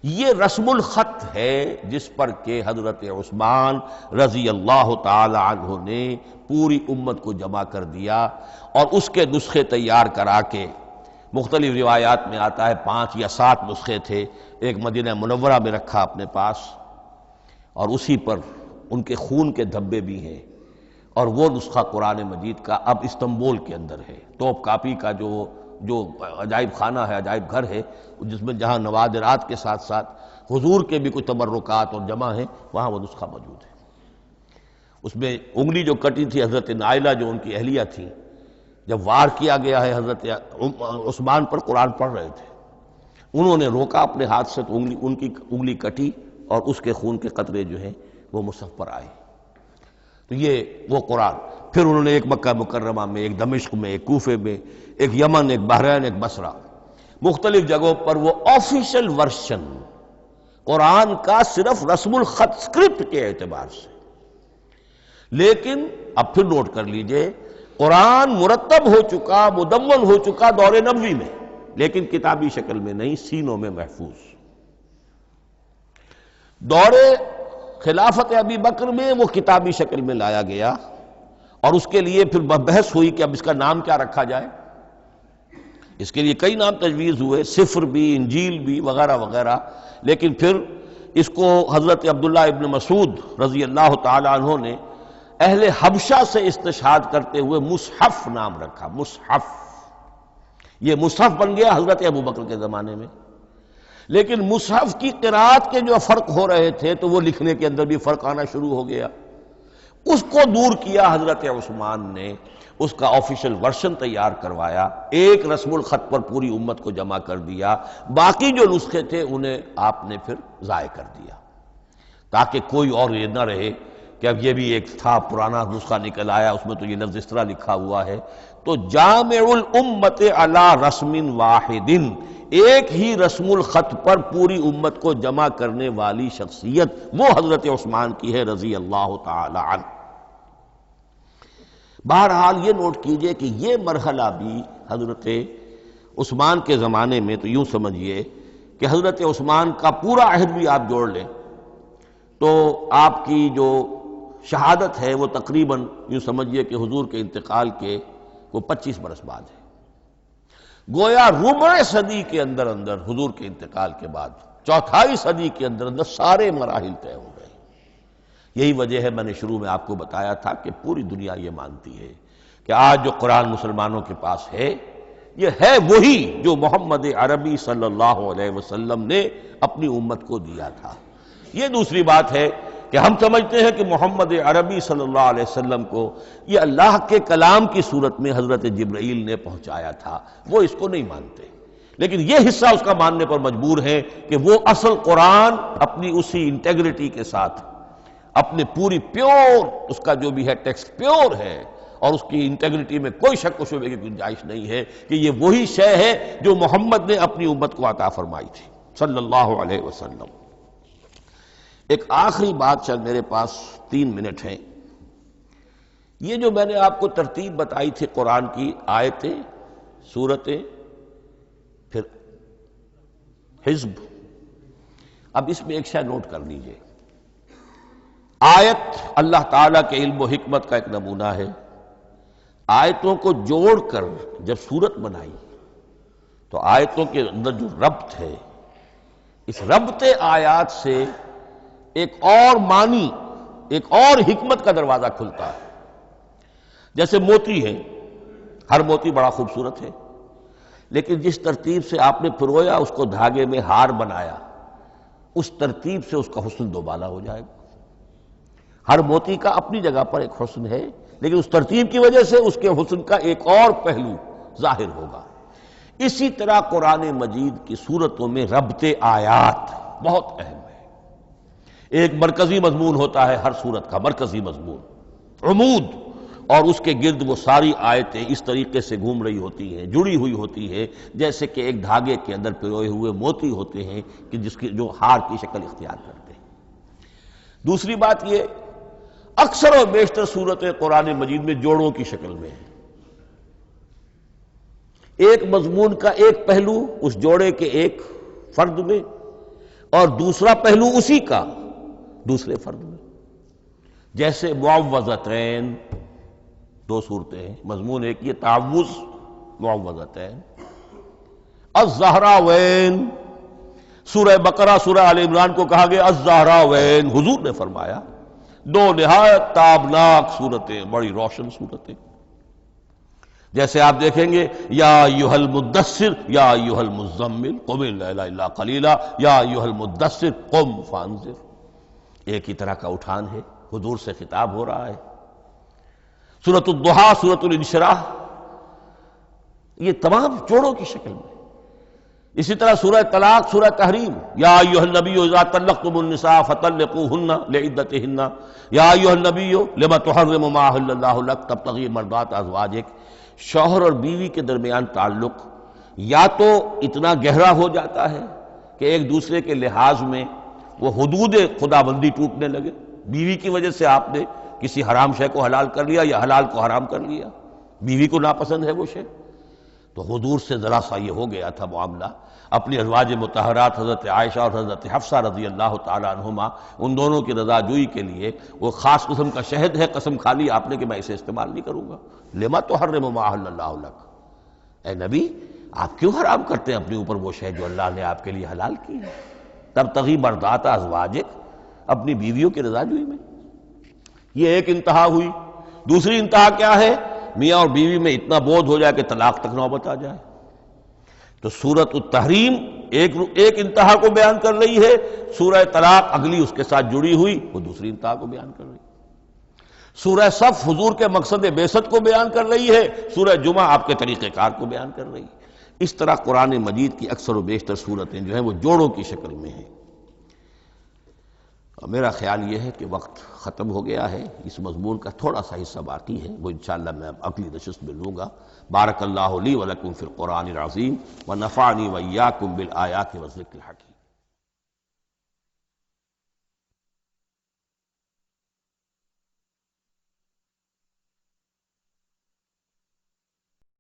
[SPEAKER 1] یہ رسم الخط ہے جس پر کہ حضرت عثمان رضی اللہ تعالی عنہ نے پوری امت کو جمع کر دیا، اور اس کے نسخے تیار کرا کے، مختلف روایات میں آتا ہے 5 یا 7 نسخے تھے، ایک مدینہ منورہ میں رکھا اپنے پاس، اور اسی پر ان کے خون کے دھبے بھی ہیں، اور وہ نسخہ قرآن مجید کا اب استنبول کے اندر ہے، ٹاپ کاپی کا جو عجائب خانہ ہے، عجائب گھر ہے، جس میں جہاں نوادرات کے ساتھ ساتھ حضور کے بھی کچھ تبرکات اور جمع ہیں، وہاں وہ نسخہ موجود ہے۔ اس میں انگلی جو کٹی تھی حضرت نائلہ جو ان کی اہلیہ تھی، جب وار کیا گیا ہے حضرت عثمان پر، قرآن پڑھ رہے تھے، انہوں نے روکا اپنے ہاتھ سے تو ان کی انگلی کٹی اور اس کے خون کے قطرے جو ہیں وہ مصحف پر آئے۔ تو یہ وہ قرآن، پھر انہوں نے ایک مکہ مکرمہ میں، ایک دمشق میں، ایک کوفے میں، ایک یمن، ایک بحرین، ایک بصرہ، مختلف جگہوں پر وہ آفیشل ورشن قرآن کا صرف رسم الخط سکرپٹ کے اعتبار سے۔ لیکن اب پھر نوٹ کر لیجئے، قرآن مرتب ہو چکا، مدون ہو چکا دور نبوی میں، لیکن کتابی شکل میں نہیں، سینوں میں محفوظ۔ دور خلافت ابی بکر میں وہ کتابی شکل میں لایا گیا، اور اس کے لیے پھر بحث ہوئی کہ اب اس کا نام کیا رکھا جائے۔ اس کے لیے کئی نام تجویز ہوئے، سفر بھی، انجیل بھی، وغیرہ وغیرہ، لیکن پھر اس کو حضرت عبداللہ ابن مسعود رضی اللہ تعالی عنہ نے اہل حبشہ سے استشہاد کرتے ہوئے مصحف نام رکھا۔ مصحف، یہ مصحف بن گیا حضرت ابو بکر کے زمانے میں، لیکن مصحف کی قرأت کے جو فرق ہو رہے تھے تو وہ لکھنے کے اندر بھی فرق آنا شروع ہو گیا، اس کو دور کیا حضرت عثمان نے، اس کا آفیشل ورشن تیار کروایا، ایک رسم الخط پر پوری امت کو جمع کر دیا، باقی جو نسخے تھے انہیں آپ نے پھر ضائع کر دیا، تاکہ کوئی اور یہ نہ رہے کہ اب یہ بھی ایک تھا پرانا نسخہ نکل آیا، اس میں تو یہ لفظ اس طرح لکھا ہوا ہے۔ تو جامع الامت علی رسم واحد، ایک ہی رسم الخط پر پوری امت کو جمع کرنے والی شخصیت وہ حضرت عثمان کی ہے رضی اللہ تعالی عنہ۔ بہرحال یہ نوٹ کیجئے کہ یہ مرحلہ بھی حضرت عثمان کے زمانے میں، تو یوں سمجھیے کہ حضرت عثمان کا پورا عہد بھی آپ جوڑ لیں تو آپ کی جو شہادت ہے وہ تقریباً یوں سمجھیے کہ حضور کے انتقال کے وہ 25 برس بعد ہے، گویا ربع صدی کے اندر اندر حضور کے انتقال کے بعد، چوتھائی صدی کے اندر اندر سارے مراحل طے ہو گئے۔ یہی وجہ ہے، میں نے شروع میں آپ کو بتایا تھا کہ پوری دنیا یہ مانتی ہے کہ آج جو قرآن مسلمانوں کے پاس ہے، یہ ہے وہی جو محمد عربی صلی اللہ علیہ وسلم نے اپنی امت کو دیا تھا۔ یہ دوسری بات ہے کہ ہم سمجھتے ہیں کہ محمد عربی صلی اللہ علیہ وسلم کو یہ اللہ کے کلام کی صورت میں حضرت جبرائیل نے پہنچایا تھا، وہ اس کو نہیں مانتے، لیکن یہ حصہ اس کا ماننے پر مجبور ہے کہ وہ اصل قرآن اپنی اسی انٹیگریٹی کے ساتھ، اپنے پوری پیور، اس کا جو بھی ہے ٹیکسٹ پیور ہے، اور اس کی انٹیگریٹی میں کوئی شک و شبہ کی گنجائش نہیں ہے کہ یہ وہی شے ہے جو محمد نے اپنی امت کو عطا فرمائی تھی صلی اللہ علیہ وسلم۔ ایک آخری بات، چل میرے پاس 3 منٹ ہیں، یہ جو میں نے آپ کو ترتیب بتائی تھی قرآن کی، آیتیں، سورتیں، پھر حزب، اب اس میں ایک شے نوٹ کر لیجئے۔ آیت اللہ تعالیٰ کے علم و حکمت کا ایک نمونہ ہے، آیتوں کو جوڑ کر جب سورت بنائی تو آیتوں کے اندر جو ربط ہے، اس ربط آیات سے ایک اور معنی ایک اور حکمت کا دروازہ کھلتا ہے۔ جیسے موتی ہے، ہر موتی بڑا خوبصورت ہے، لیکن جس ترتیب سے آپ نے پرویا، اس کو دھاگے میں ہار بنایا، اس ترتیب سے اس کا حسن دوبالا ہو جائے گا۔ ہر موتی کا اپنی جگہ پر ایک حسن ہے، لیکن اس ترتیب کی وجہ سے اس کے حسن کا ایک اور پہلو ظاہر ہوگا۔ اسی طرح قرآن مجید کی صورتوں میں ربط آیات بہت اہم ہے۔ ایک مرکزی مضمون ہوتا ہے ہر صورت کا، مرکزی مضمون، عمود، اور اس کے گرد وہ ساری آیتیں اس طریقے سے گھوم رہی ہوتی ہیں، جڑی ہوئی ہوتی ہے، جیسے کہ ایک دھاگے کے اندر پروئے ہوئے موتی ہوتے ہیں کہ جس کی جو ہار کی شکل اختیار کرتے ہیں۔ دوسری بات یہ، اکثر و بیشتر صورتیں قرآن مجید میں جوڑوں کی شکل میں ہیں۔ ایک مضمون کا ایک پہلو اس جوڑے کے ایک فرد میں، اور دوسرا پہلو اسی کا دوسرے فرد میں۔ جیسے معوذتین، دو صورتیں ہیں، مضمون ایک یہ تعوذ، معوذتین۔ الزہراوین، سورہ بقرہ سورہ آل عمران کو کہا گیا الزہراوین، حضور نے فرمایا دو نہایت تابناک صورتیں، بڑی روشن صورتیں۔ جیسے آپ دیکھیں گے یا ایھا المدثر یا ایھا المزمل قم اللیل الا قلیلا یا ایھا المدثر قم فانذر، ایک ہی طرح کا اٹھان ہے، حضور سے خطاب ہو رہا ہے۔ سورۃ الضحیٰ، سورۃ الانشراح، یہ تمام جوڑوں کی شکل میں۔ اسی طرح سورہ طلاق، سورہ تحریم، یا ایھا النبی اذا طلقتم النساء فطلقوہن لعدتہن یا ایھا النبی لم تحرم ما احل اللہ لک تبتغی مرضات ازواجک۔ شوہر اور بیوی کے درمیان تعلق یا تو اتنا گہرا ہو جاتا ہے کہ ایک دوسرے کے لحاظ میں وہ حدود خدابندی ٹوٹنے لگے، بیوی کی وجہ سے آپ نے کسی حرام شے کو حلال کر لیا یا حلال کو حرام کر لیا، بیوی کو ناپسند ہے وہ شے، تو حضور سے ذرا سا یہ ہو گیا تھا معاملہ۔ اپنی ازواج مطہرات حضرت عائشہ اور حضرت حفصہ رضی اللہ تعالی عنہما، ان دونوں کی رضا جوئی کے لیے وہ خاص قسم کا شہد ہے، قسم کھا لی آپ نے کہ میں اسے استعمال نہیں کروں گا۔ لما تحرم ما احل اللہ لک، اے نبی آپ کیوں حرام کرتے ہیں اپنے اوپر وہ شے جو اللہ نے آپ کے لیے حلال کی ہے؟ تبتغی مرضات ازواجک، اپنی بیویوں کی رضا جوئی میں۔ یہ ایک انتہا ہوئی۔ دوسری انتہا کیا ہے؟ میاں اور بیوی میں اتنا بودھ ہو جائے کہ طلاق تک نوبت آ جائے۔ تو سورۃ التحریم ایک انتہا کو بیان کر رہی ہے، سورہ طلاق اگلی اس کے ساتھ جڑی ہوئی وہ دوسری انتہا کو بیان کر رہی ہے۔ سورہ صف حضور کے مقصد بعثت کو بیان کر رہی ہے، سورہ جمعہ آپ کے طریقہ کار کو بیان کر رہی ہے۔ اس طرح قرآن مجید کی اکثر و بیشتر صورتیں جو ہیں وہ جوڑوں کی شکل میں ہیں۔ میرا خیال یہ ہے کہ وقت ختم ہو گیا ہے، اس مضمون کا تھوڑا سا حصہ باقی ہے، وہ انشاءاللہ میں اگلی نشست میں لوں گا۔ بارک اللہ لی ولکم فی القرآن العظیم ونفعنی وإیاکم بالآیات والذکر الحکیم۔